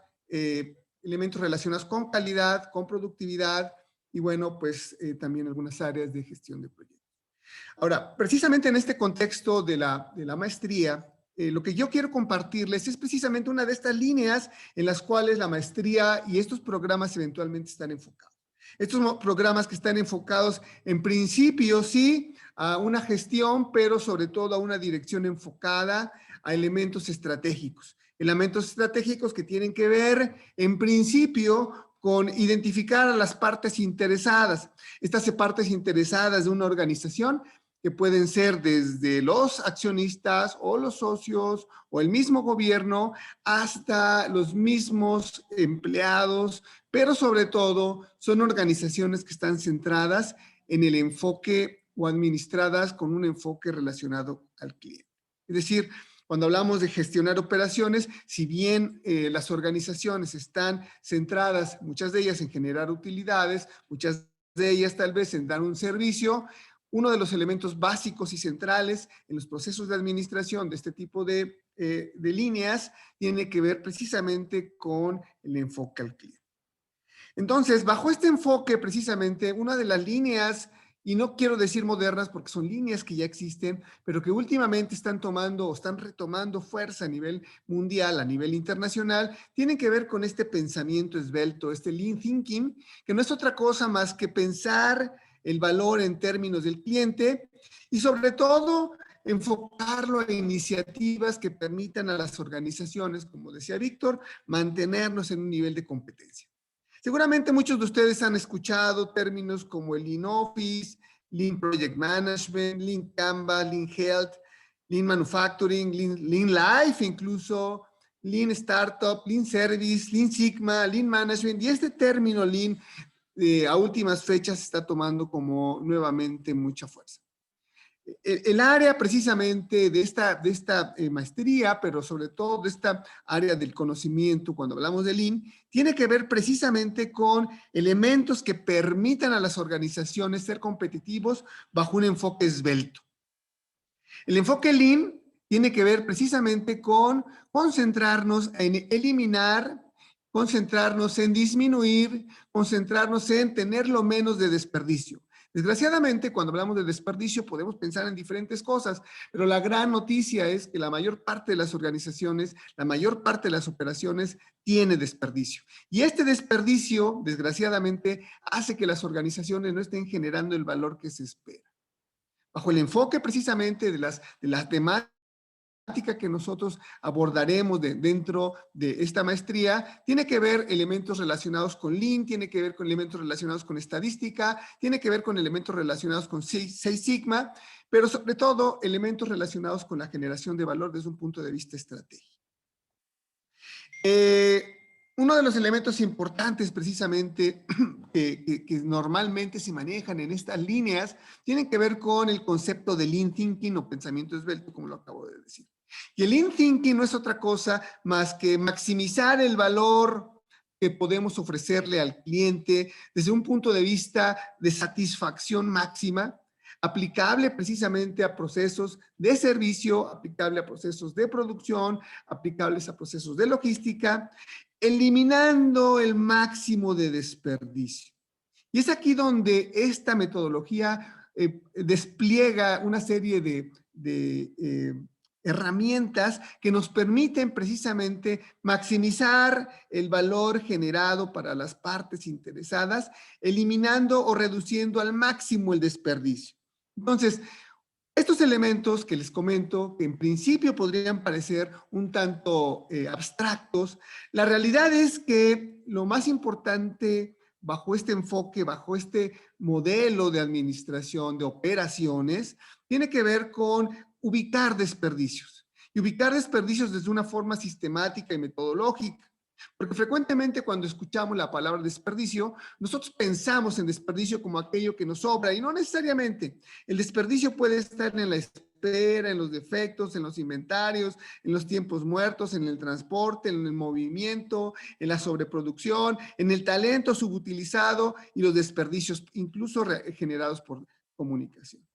elementos relacionados con calidad, con productividad y bueno, pues también algunas áreas de gestión de proyectos. Ahora, precisamente en este contexto de la maestría, lo que yo quiero compartirles es precisamente una de estas líneas en las cuales la maestría y estos programas eventualmente están enfocados. Estos programas que están enfocados en principio, sí, a una gestión, pero sobre todo a una dirección enfocada a elementos estratégicos. Elementos estratégicos que tienen que ver, en principio, con identificar a las partes interesadas. Estas partes interesadas de una organización que pueden ser desde los accionistas o los socios o el mismo gobierno hasta los mismos empleados, pero sobre todo son organizaciones que están centradas en el enfoque o administradas con un enfoque relacionado al cliente. Es decir, cuando hablamos de gestionar operaciones, si bien las organizaciones están centradas, muchas de ellas en generar utilidades, muchas de ellas tal vez en dar un servicio, uno de los elementos básicos y centrales en los procesos de administración de este tipo de líneas tiene que ver precisamente con el enfoque al cliente. Entonces, bajo este enfoque, precisamente, una de las líneas, y no quiero decir modernas porque son líneas que ya existen, pero que últimamente están tomando o están retomando fuerza a nivel mundial, a nivel internacional, tienen que ver con este pensamiento esbelto, este lean thinking, que no es otra cosa más que pensar el valor en términos del cliente y sobre todo enfocarlo a iniciativas que permitan a las organizaciones, como decía Víctor, mantenernos en un nivel de competencia. Seguramente muchos de ustedes han escuchado términos como el Lean Office, Lean Project Management, Lean Canvas, Lean Health, Lean Manufacturing, Lean Life incluso, Lean Startup, Lean Service, Lean Sigma, Lean Management. Y este término Lean a últimas fechas está tomando como nuevamente mucha fuerza. El área precisamente de esta maestría, pero sobre todo de esta área del conocimiento, cuando hablamos de Lean, tiene que ver precisamente con elementos que permitan a las organizaciones ser competitivos bajo un enfoque esbelto. El enfoque Lean tiene que ver precisamente con concentrarnos en eliminar, concentrarnos en disminuir, concentrarnos en tener lo menos de desperdicio. Desgraciadamente, cuando hablamos de desperdicio, podemos pensar en diferentes cosas, pero la gran noticia es que la mayor parte de las organizaciones, la mayor parte de las operaciones tiene desperdicio. Y este desperdicio, desgraciadamente, hace que las organizaciones no estén generando el valor que se espera. Bajo el enfoque precisamente de las temáticas que nosotros abordaremos dentro de esta maestría, tiene que ver elementos relacionados con Lean, tiene que ver con elementos relacionados con estadística, tiene que ver con elementos relacionados con Six Sigma, pero sobre todo elementos relacionados con la generación de valor desde un punto de vista estratégico. Uno de los elementos importantes precisamente que normalmente se manejan en estas líneas tienen que ver con el concepto de Lean Thinking o pensamiento esbelto, como lo acabo de decir. Y el Lean Thinking no es otra cosa más que maximizar el valor que podemos ofrecerle al cliente desde un punto de vista de satisfacción máxima, aplicable precisamente a procesos de servicio, aplicable a procesos de producción, aplicables a procesos de logística, eliminando el máximo de desperdicio. Y es aquí donde esta metodología despliega una serie de herramientas que nos permiten precisamente maximizar el valor generado para las partes interesadas, eliminando o reduciendo al máximo el desperdicio. Entonces, estos elementos que les comento, que en principio podrían parecer un tanto abstractos, la realidad es que lo más importante bajo este enfoque, bajo este modelo de administración de operaciones, tiene que ver con ubicar desperdicios. Y ubicar desperdicios desde una forma sistemática y metodológica. Porque frecuentemente cuando escuchamos la palabra desperdicio, nosotros pensamos en desperdicio como aquello que nos sobra y no necesariamente. El desperdicio puede estar en la espera, en los defectos, en los inventarios, en los tiempos muertos, en el transporte, en el movimiento, en la sobreproducción, en el talento subutilizado y los desperdicios incluso generados por comunicación.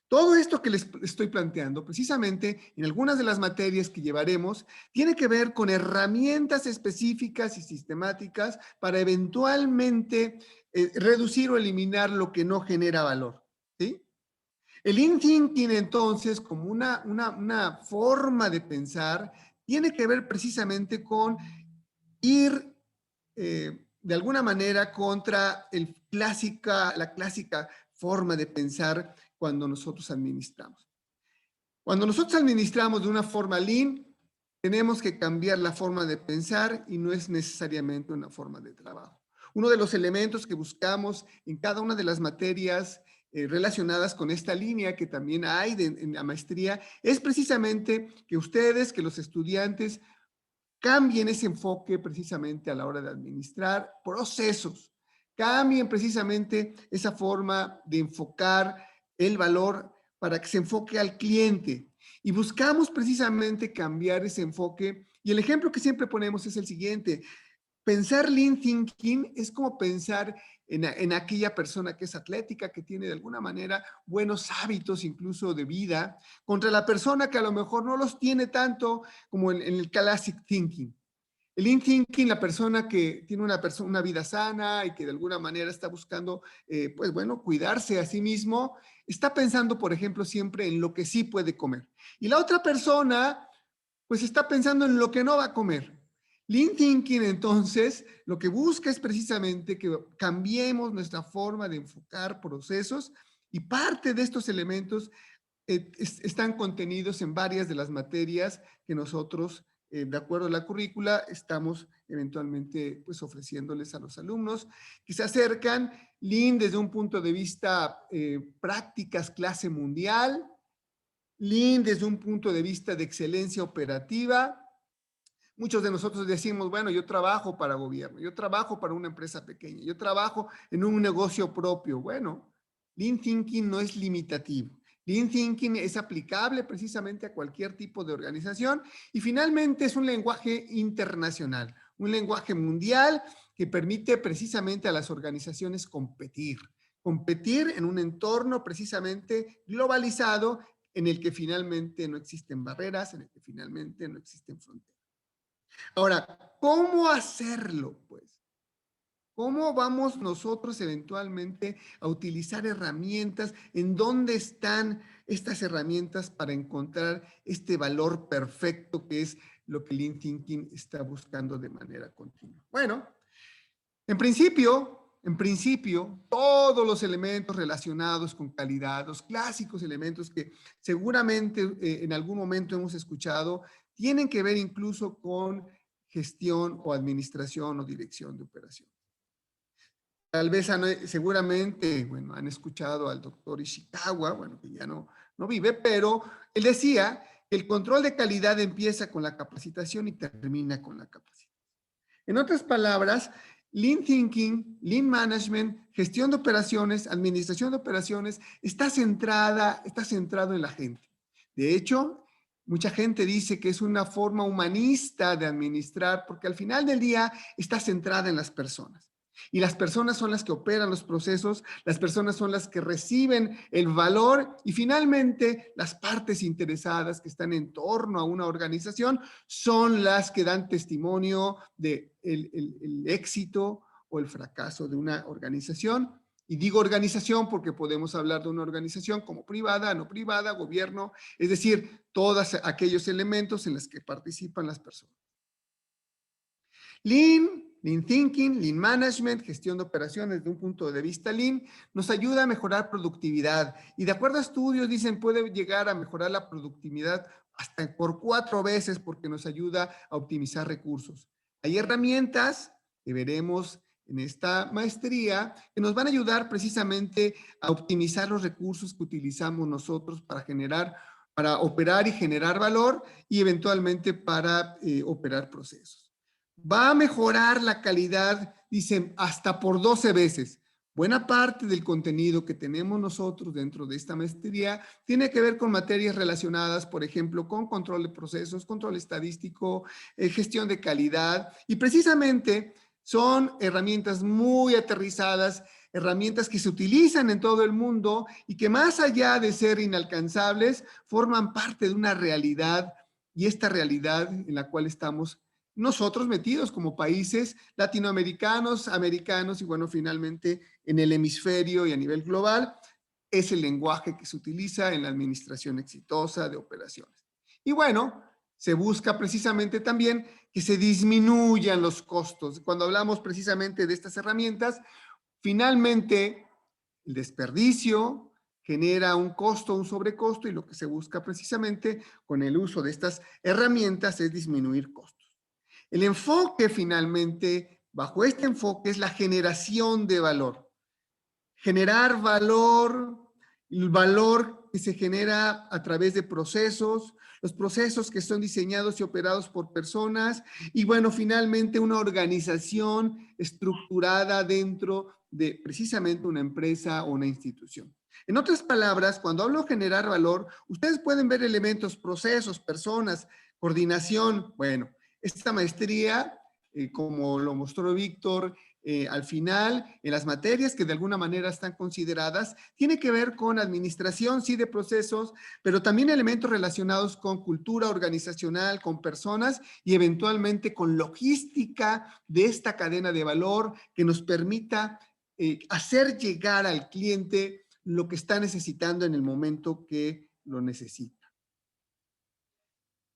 Todo esto que les estoy planteando, precisamente en algunas de las materias que llevaremos, tiene que ver con herramientas específicas y sistemáticas para eventualmente reducir o eliminar lo que no genera valor, ¿sí? El Lean Thinking, entonces, como una forma de pensar, tiene que ver precisamente con ir de alguna manera contra la clásica forma de pensar cuando nosotros administramos. Cuando nosotros administramos de una forma Lean, tenemos que cambiar la forma de pensar y no es necesariamente una forma de trabajo. Uno de los elementos que buscamos en cada una de las materias relacionadas con esta línea que también hay en la maestría es precisamente que ustedes, que los estudiantes cambien ese enfoque precisamente a la hora de administrar procesos, cambien precisamente esa forma de enfocar el valor para que se enfoque al cliente. Y buscamos precisamente cambiar ese enfoque. Y el ejemplo que siempre ponemos es el siguiente. Pensar Lean Thinking es como pensar en aquella persona que es atlética, que tiene de alguna manera buenos hábitos incluso de vida, contra la persona que a lo mejor no los tiene tanto como en el Classic Thinking. El Lean Thinking, la persona que tiene una vida sana y que de alguna manera está buscando, pues bueno, cuidarse a sí mismo, está pensando, por ejemplo, siempre en lo que sí puede comer. Y la otra persona, pues está pensando en lo que no va a comer. Lean Thinking, entonces, lo que busca es precisamente que cambiemos nuestra forma de enfocar procesos y parte de estos elementos están contenidos en varias de las materias que nosotros, de acuerdo a la currícula, estamos eventualmente pues ofreciéndoles a los alumnos que se acercan. Lean desde un punto de vista prácticas clase mundial, Lean desde un punto de vista de excelencia operativa. Muchos de nosotros decimos, bueno, yo trabajo para gobierno, yo trabajo para una empresa pequeña, yo trabajo en un negocio propio. Bueno, Lean Thinking no es limitativo. Lean Thinking es aplicable precisamente a cualquier tipo de organización y finalmente es un lenguaje internacional, un lenguaje mundial que permite precisamente a las organizaciones competir en un entorno precisamente globalizado en el que finalmente no existen barreras, en el que finalmente no existen fronteras. Ahora, ¿cómo hacerlo? Pues, ¿cómo vamos nosotros eventualmente a utilizar herramientas? ¿En dónde están estas herramientas para encontrar este valor perfecto que es lo que Lean Thinking está buscando de manera continua? Bueno, en principio, todos los elementos relacionados con calidad, los clásicos elementos que seguramente en algún momento hemos escuchado, tienen que ver incluso con gestión o administración o dirección de operación. Tal vez seguramente, bueno, han escuchado al doctor Ishikawa, bueno, que ya no vive, pero él decía que el control de calidad empieza con la capacitación y termina con la capacitación. En otras palabras, Lean Thinking, Lean Management, gestión de operaciones, administración de operaciones, está centrado en la gente. De hecho, mucha gente dice que es una forma humanista de administrar porque al final del día está centrada en las personas. Y las personas son las que operan los procesos, las personas son las que reciben el valor y finalmente las partes interesadas que están en torno a una organización son las que dan testimonio de el éxito o el fracaso de una organización. Y digo organización porque podemos hablar de una organización como privada, no privada, gobierno, es decir, todos aquellos elementos en los que participan las personas. Lean Thinking, Lean Management, gestión de operaciones desde un punto de vista Lean, nos ayuda a mejorar productividad. Y de acuerdo a estudios, dicen, puede llegar a mejorar la productividad hasta por 4 veces porque nos ayuda a optimizar recursos. Hay herramientas que veremos en esta maestría que nos van a ayudar precisamente a optimizar los recursos que utilizamos nosotros para operar y generar valor y eventualmente para operar procesos. Va a mejorar la calidad, dicen, hasta por 12 veces. Buena parte del contenido que tenemos nosotros dentro de esta maestría tiene que ver con materias relacionadas, por ejemplo, con control de procesos, control estadístico, gestión de calidad, y precisamente son herramientas muy aterrizadas, herramientas que se utilizan en todo el mundo y que más allá de ser inalcanzables, forman parte de una realidad, y esta realidad en la cual estamos nosotros metidos como países latinoamericanos, americanos y bueno, finalmente en el hemisferio y a nivel global, es el lenguaje que se utiliza en la administración exitosa de operaciones. Y bueno, se busca precisamente también que se disminuyan los costos. Cuando hablamos precisamente de estas herramientas, finalmente el desperdicio genera un costo, un sobrecosto y lo que se busca precisamente con el uso de estas herramientas es disminuir costos. El enfoque finalmente bajo este enfoque es la generación de valor. Generar valor, el valor que se genera a través de procesos, los procesos que son diseñados y operados por personas y bueno, finalmente una organización estructurada dentro de precisamente una empresa o una institución. En otras palabras, cuando hablo de generar valor, ustedes pueden ver elementos, procesos, personas, coordinación. Bueno, esta maestría, como lo mostró Víctor, al final, en las materias que de alguna manera están consideradas, tiene que ver con administración, sí, de procesos, pero también elementos relacionados con cultura organizacional, con personas y eventualmente con logística de esta cadena de valor que nos permita hacer llegar al cliente lo que está necesitando en el momento que lo necesita.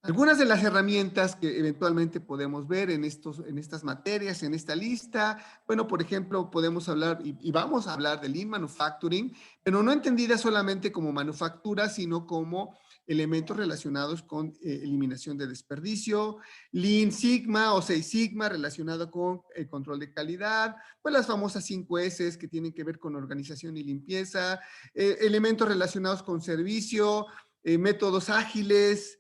Algunas de las herramientas que eventualmente podemos ver en estas materias, en esta lista, bueno, por ejemplo, podemos hablar y vamos a hablar de Lean Manufacturing, pero no entendida solamente como manufactura, sino como elementos relacionados con eliminación de desperdicio, Lean Sigma o 6 Sigma relacionado con el control de calidad, pues las famosas 5 S que tienen que ver con organización y limpieza, elementos relacionados con servicio, métodos ágiles,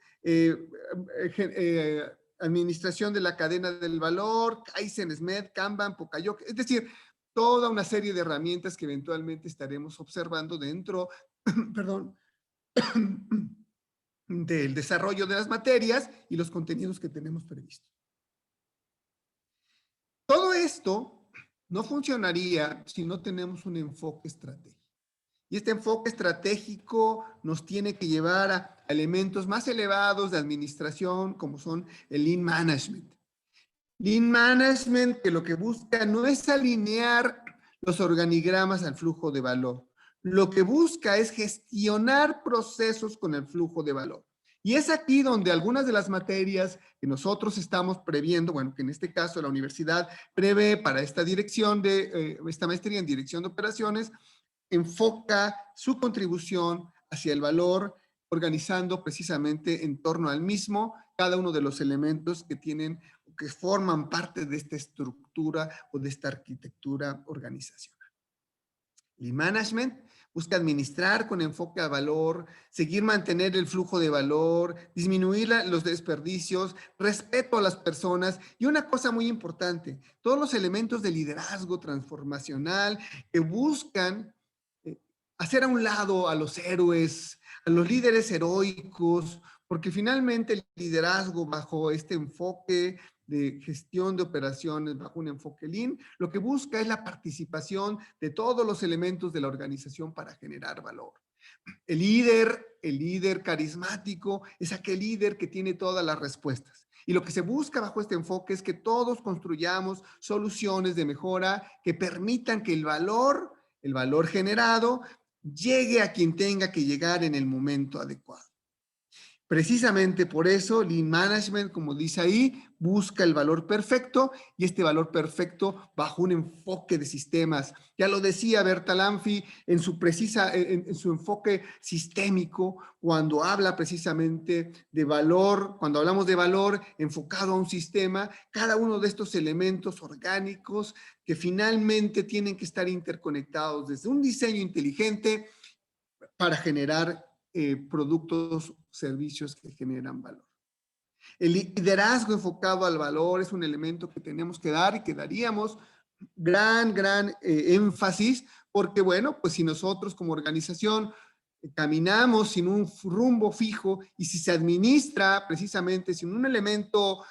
administración de la cadena del valor, Kaizen, SMED, Kanban, Pokayoke, es decir, toda una serie de herramientas que eventualmente estaremos observando dentro, perdón, del desarrollo de las materias y los contenidos que tenemos previstos. Todo esto no funcionaría si no tenemos un enfoque estratégico. Y este enfoque estratégico nos tiene que llevar a elementos más elevados de administración, como son el Lean Management. Lean Management que lo que busca no es alinear los organigramas al flujo de valor. Lo que busca es gestionar procesos con el flujo de valor. Y es aquí donde algunas de las materias que nosotros estamos previendo, bueno, que en este caso la universidad prevé para esta dirección esta maestría en dirección de operaciones, enfoca su contribución hacia el valor, organizando precisamente en torno al mismo cada uno de los elementos que tienen, que forman parte de esta estructura o de esta arquitectura organizacional. Lean Management busca administrar con enfoque al valor, seguir mantener el flujo de valor, disminuir los desperdicios, respeto a las personas y una cosa muy importante, todos los elementos de liderazgo transformacional que buscan hacer a un lado a los héroes, a los líderes heroicos, porque finalmente el liderazgo bajo este enfoque de gestión de operaciones, bajo un enfoque Lean, lo que busca es la participación de todos los elementos de la organización para generar valor. El líder carismático es aquel líder que tiene todas las respuestas. Y lo que se busca bajo este enfoque es que todos construyamos soluciones de mejora que permitan que el valor generado llegue a quien tenga que llegar en el momento adecuado. Precisamente por eso, Lean Management, como dice ahí, busca el valor perfecto y este valor perfecto bajo un enfoque de sistemas. Ya lo decía Bertalanffy en su enfoque sistémico, cuando habla precisamente de valor, cuando hablamos de valor enfocado a un sistema, cada uno de estos elementos orgánicos que finalmente tienen que estar interconectados desde un diseño inteligente para generar productos, servicios que generan valor. El liderazgo enfocado al valor es un elemento que tenemos que dar y que daríamos gran énfasis, porque bueno, pues si nosotros como organización caminamos sin un rumbo fijo y si se administra precisamente sin un elemento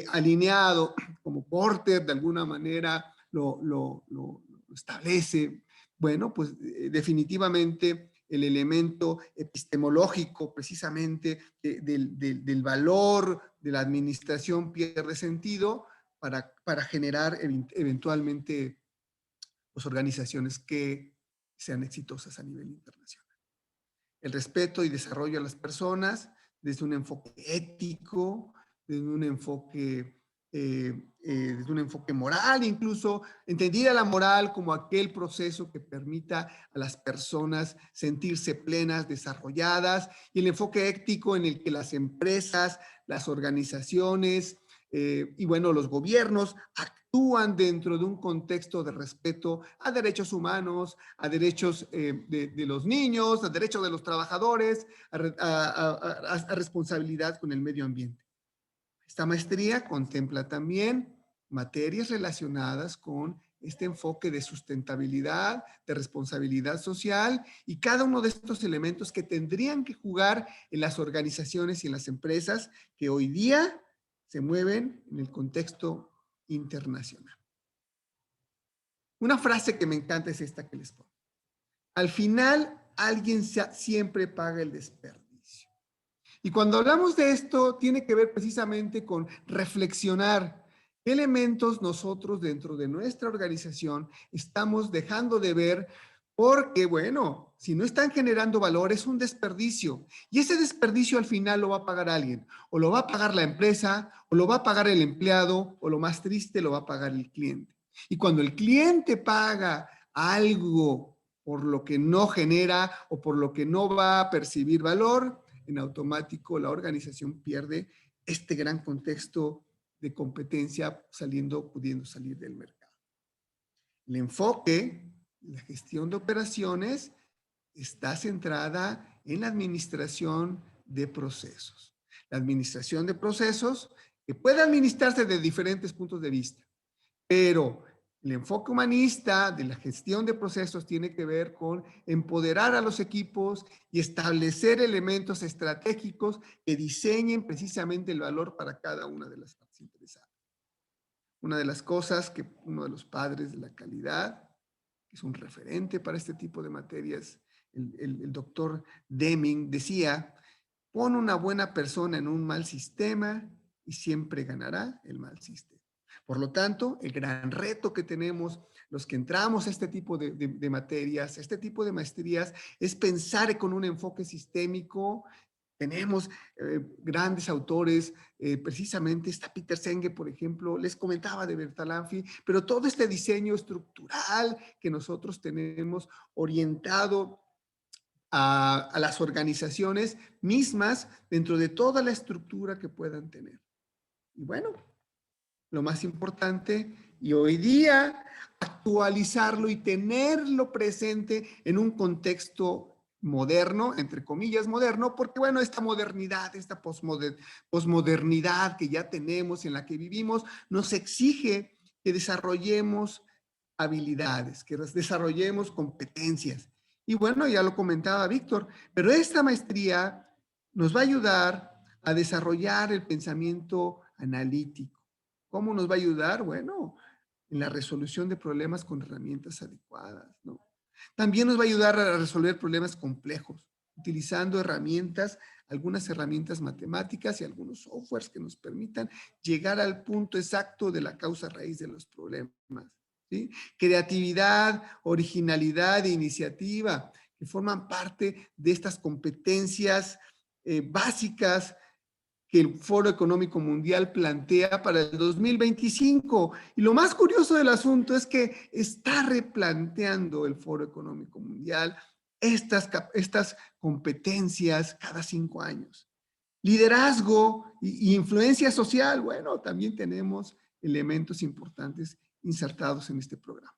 alineado, como Porter de alguna manera lo establece, bueno, pues definitivamente el elemento epistemológico precisamente del valor de la administración pierde sentido para generar eventualmente pues, organizaciones que sean exitosas a nivel internacional. El respeto y desarrollo a las personas desde un enfoque ético, desde un enfoque moral, incluso entendida la moral como aquel proceso que permita a las personas sentirse plenas, desarrolladas, y el enfoque ético en el que las empresas, las organizaciones y bueno, los gobiernos actúan dentro de un contexto de respeto a derechos humanos, a derechos de los niños, a derechos de los trabajadores, a responsabilidad con el medio ambiente. Esta maestría contempla también materias relacionadas con este enfoque de sustentabilidad, de responsabilidad social y cada uno de estos elementos que tendrían que jugar en las organizaciones y en las empresas que hoy día se mueven en el contexto internacional. Una frase que me encanta es esta que les pongo. Al final, alguien siempre paga el desperdicio. Y cuando hablamos de esto, tiene que ver precisamente con reflexionar qué elementos nosotros dentro de nuestra organización estamos dejando de ver porque, bueno, si no están generando valor, es un desperdicio. Y ese desperdicio al final lo va a pagar alguien. O lo va a pagar la empresa, o lo va a pagar el empleado, o lo más triste, lo va a pagar el cliente. Y cuando el cliente paga algo por lo que no genera o por lo que no va a percibir valor, en automático la organización pierde este gran contexto de competencia pudiendo salir del mercado. El enfoque, la gestión de operaciones está centrada en la administración de procesos. La administración de procesos que puede administrarse de diferentes puntos de vista, pero el enfoque humanista de la gestión de procesos tiene que ver con empoderar a los equipos y establecer elementos estratégicos que diseñen precisamente el valor para cada una de las partes interesadas. Una de las cosas que uno de los padres de la calidad, que es un referente para este tipo de materias, el doctor Deming decía, pon una buena persona en un mal sistema y siempre ganará el mal sistema. Por lo tanto, el gran reto que tenemos los que entramos a este tipo de materias, a este tipo de maestrías, es pensar con un enfoque sistémico. Tenemos grandes autores, precisamente está Peter Senge, por ejemplo, les comentaba de Bertalanffy, pero todo este diseño estructural que nosotros tenemos orientado a las organizaciones mismas dentro de toda la estructura que puedan tener. Y bueno, lo más importante, y hoy día actualizarlo y tenerlo presente en un contexto moderno, entre comillas moderno, porque bueno, esta modernidad, esta posmodernidad que ya tenemos, en la que vivimos, nos exige que desarrollemos habilidades, que desarrollemos competencias. Y bueno, ya lo comentaba Víctor, pero esta maestría nos va a ayudar a desarrollar el pensamiento analítico. ¿Cómo nos va a ayudar? Bueno, en la resolución de problemas con herramientas adecuadas, ¿no? También nos va a ayudar a resolver problemas complejos, utilizando herramientas, algunas herramientas matemáticas y algunos softwares que nos permitan llegar al punto exacto de la causa raíz de los problemas, ¿sí? Creatividad, originalidad e iniciativa, que forman parte de estas competencias básicas que el Foro Económico Mundial plantea para el 2025. Y lo más curioso del asunto es que está replanteando el Foro Económico Mundial estas competencias cada 5 años. Liderazgo y influencia social, bueno, también tenemos elementos importantes insertados en este programa.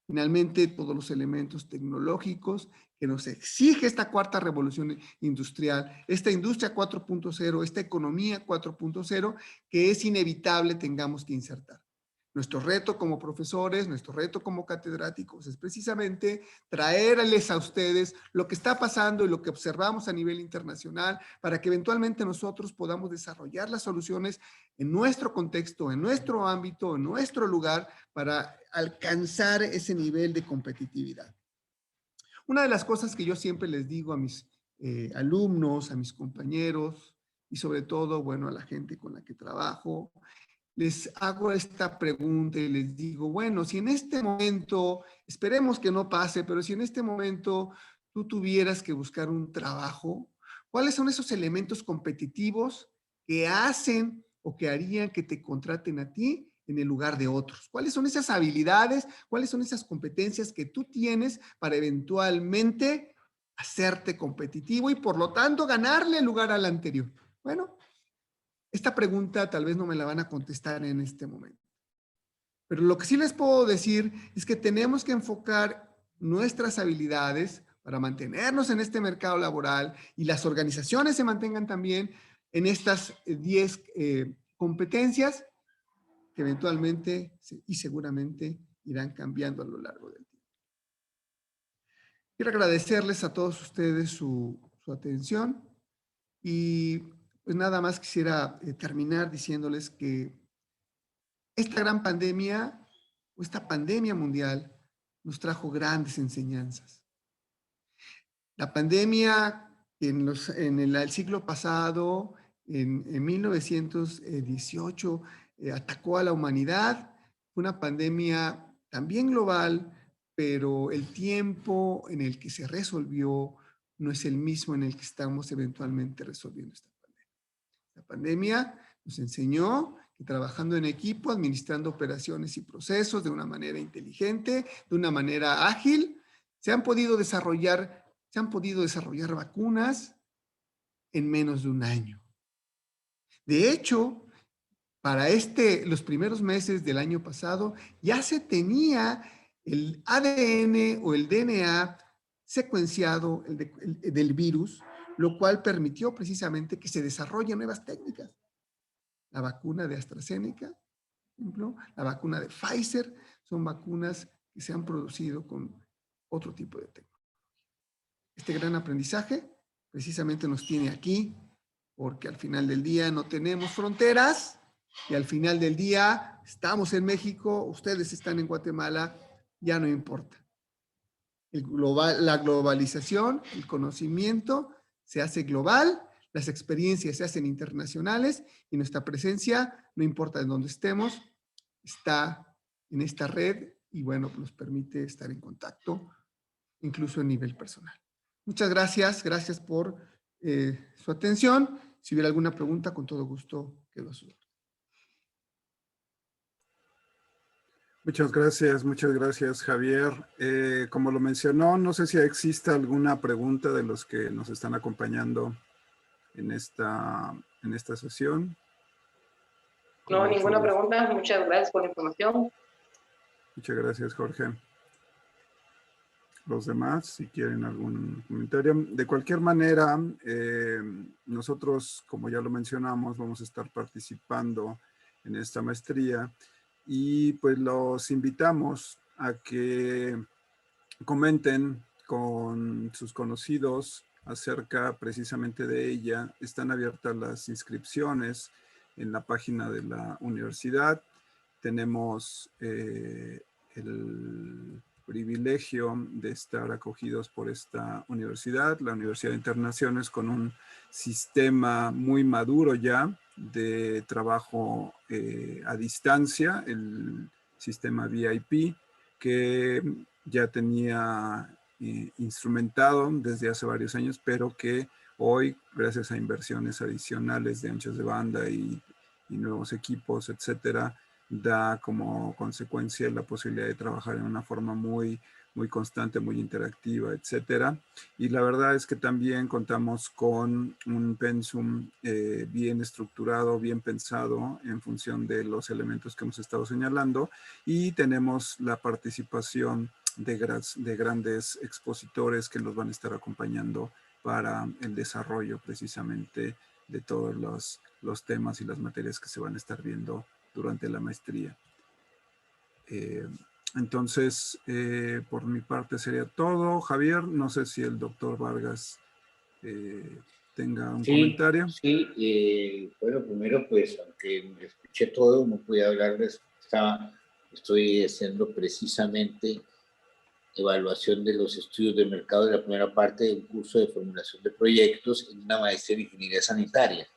Finalmente, todos los elementos tecnológicos que nos exige esta cuarta revolución industrial, esta industria 4.0, esta economía 4.0, que es inevitable tengamos que insertar. Nuestro reto como profesores, nuestro reto como catedráticos es precisamente traerles a ustedes lo que está pasando y lo que observamos a nivel internacional para que eventualmente nosotros podamos desarrollar las soluciones en nuestro contexto, en nuestro ámbito, en nuestro lugar para alcanzar ese nivel de competitividad. Una de las cosas que yo siempre les digo a mis alumnos, a mis compañeros y sobre todo, bueno, a la gente con la que trabajo, les hago esta pregunta y les digo, bueno, si en este momento, esperemos que no pase, pero si en este momento tú tuvieras que buscar un trabajo, ¿cuáles son esos elementos competitivos que hacen o que harían que te contraten a ti en el lugar de otros? ¿Cuáles son esas habilidades? ¿Cuáles son esas competencias que tú tienes para eventualmente hacerte competitivo y por lo tanto ganarle el lugar al anterior? Bueno, esta pregunta tal vez no me la van a contestar en este momento. Pero lo que sí les puedo decir es que tenemos que enfocar nuestras habilidades para mantenernos en este mercado laboral y las organizaciones se mantengan también en estas 10 competencias que eventualmente y seguramente irán cambiando a lo largo del tiempo. Quiero agradecerles a todos ustedes su atención y pues nada más quisiera terminar diciéndoles que esta gran pandemia o esta pandemia mundial nos trajo grandes enseñanzas. La pandemia en el siglo pasado, en 1918, atacó a la humanidad. Fue una pandemia también global, pero el tiempo en el que se resolvió no es el mismo en el que estamos eventualmente resolviendo esta pandemia. La pandemia nos enseñó que trabajando en equipo, administrando operaciones y procesos de una manera inteligente, de una manera ágil, se han podido desarrollar vacunas en menos de un año. De hecho, para los primeros meses del año pasado, ya se tenía el ADN o el DNA secuenciado del virus, lo cual permitió precisamente que se desarrollen nuevas técnicas. La vacuna de AstraZeneca, por ejemplo, la vacuna de Pfizer, son vacunas que se han producido con otro tipo de técnica. Este gran aprendizaje precisamente nos tiene aquí, porque al final del día no tenemos fronteras y al final del día estamos en México, ustedes están en Guatemala, ya no importa. La globalización, el conocimiento se hace global, las experiencias se hacen internacionales y nuestra presencia, no importa en dónde estemos, está en esta red y bueno, nos permite estar en contacto, incluso a nivel personal. Muchas gracias por su atención. Si hubiera alguna pregunta, con todo gusto quedo a su orden. Muchas gracias, Javier. Como lo mencionó, no sé si existe alguna pregunta de los que nos están acompañando en esta sesión. No, ninguna pregunta. Muchas gracias por la información. Muchas gracias, Jorge. Los demás, si quieren algún comentario. De cualquier manera, nosotros, como ya lo mencionamos, vamos a estar participando en esta maestría y pues los invitamos a que comenten con sus conocidos acerca precisamente de ella. Están abiertas las inscripciones en la página de la universidad. Tenemos el privilegio de estar acogidos por esta universidad, la Universidad de Internaciones, con un sistema muy maduro ya de trabajo a distancia, el sistema VIP, que ya tenía instrumentado desde hace varios años, pero que hoy, gracias a inversiones adicionales de anchos de banda y nuevos equipos, etcétera, da como consecuencia la posibilidad de trabajar en una forma muy constante, muy interactiva, etcétera. Y la verdad es que también contamos con un pensum bien estructurado, bien pensado en función de los elementos que hemos estado señalando, y tenemos la participación de grandes expositores que nos van a estar acompañando para el desarrollo precisamente de todos los temas y las materias que se van a estar viendo durante la maestría. Entonces, por mi parte sería todo. Javier, no sé si el doctor Vargas tenga un comentario. Sí, bueno, primero pues, aunque escuché todo, no pude hablarles, estoy haciendo precisamente evaluación de los estudios de mercado de la primera parte de un curso de formulación de proyectos en una maestría en ingeniería sanitaria.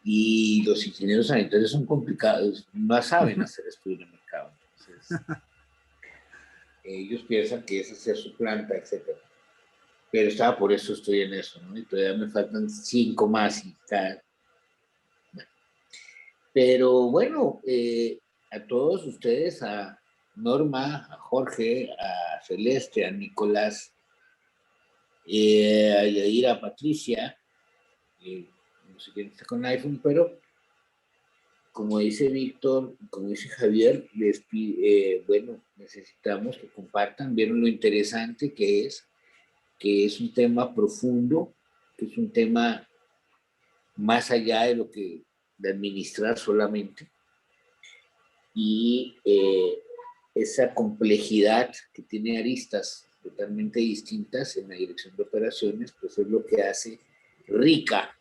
Y los ingenieros sanitarios son complicados, no saben hacer estudios de mercado. Entonces, ellos piensan que esa sea su planta, etc. Pero por eso estoy en eso, ¿no? Y todavía me faltan 5 más y tal. Bueno. Pero bueno, a todos ustedes, a Norma, a Jorge, a Celeste, a Nicolás, a Yair, a Patricia, no sé quién está con iPhone, pero como dice Víctor, como dice Javier, bueno, necesitamos que compartan, vieron lo interesante que es un tema profundo, que es un tema más allá de lo que de administrar solamente, y esa complejidad que tiene aristas totalmente distintas en la dirección de operaciones, pues es lo que hace rica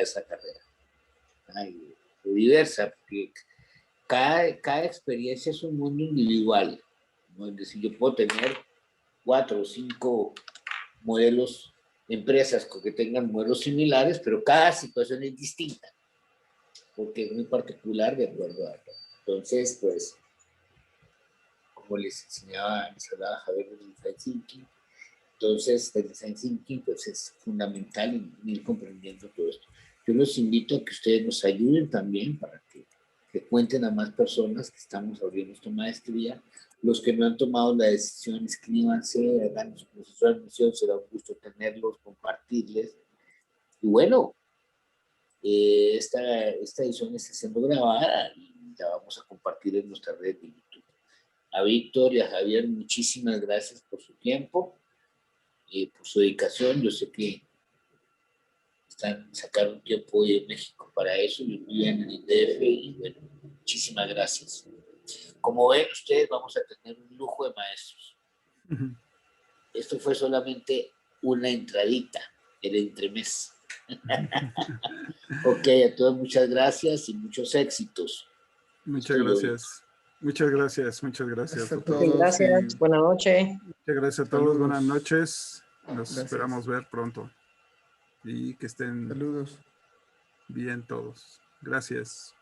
esa carrera. Ay, diversa, porque cada experiencia es un mundo individual, ¿no? Es decir, yo puedo tener 4 o 5 modelos, empresas que tengan modelos similares, pero cada situación es distinta, porque es muy particular de acuerdo a... Entonces, pues, como les hablaba Javier del Design Thinking, entonces el Design Thinking pues, es fundamental en ir comprendiendo todo esto. Yo los invito a que ustedes nos ayuden también para que cuenten a más personas que estamos abriendo esta maestría. Los que no han tomado la decisión, escríbanse, hagan su proceso de admisión, será un gusto tenerlos, compartirles. Y bueno, esta edición está siendo grabada y la vamos a compartir en nuestra red de YouTube. A Víctor y a Javier, muchísimas gracias por su tiempo y por su dedicación. Yo sé que sacaron tiempo hoy en México para eso, y viven en el DF, y bueno, muchísimas gracias. Como ven ustedes, vamos a tener un lujo de maestros. Esto fue solamente una entradita, el entremés. Ok, a todos muchas gracias y muchos éxitos. Muchas gracias. Muchas gracias, muchas gracias. Gracias a todos. Gracias, buenas noches. Muchas gracias a todos, Saludos. buenas noches. Nos Gracias. esperamos ver pronto. Y que estén Saludos. bien todos. Gracias.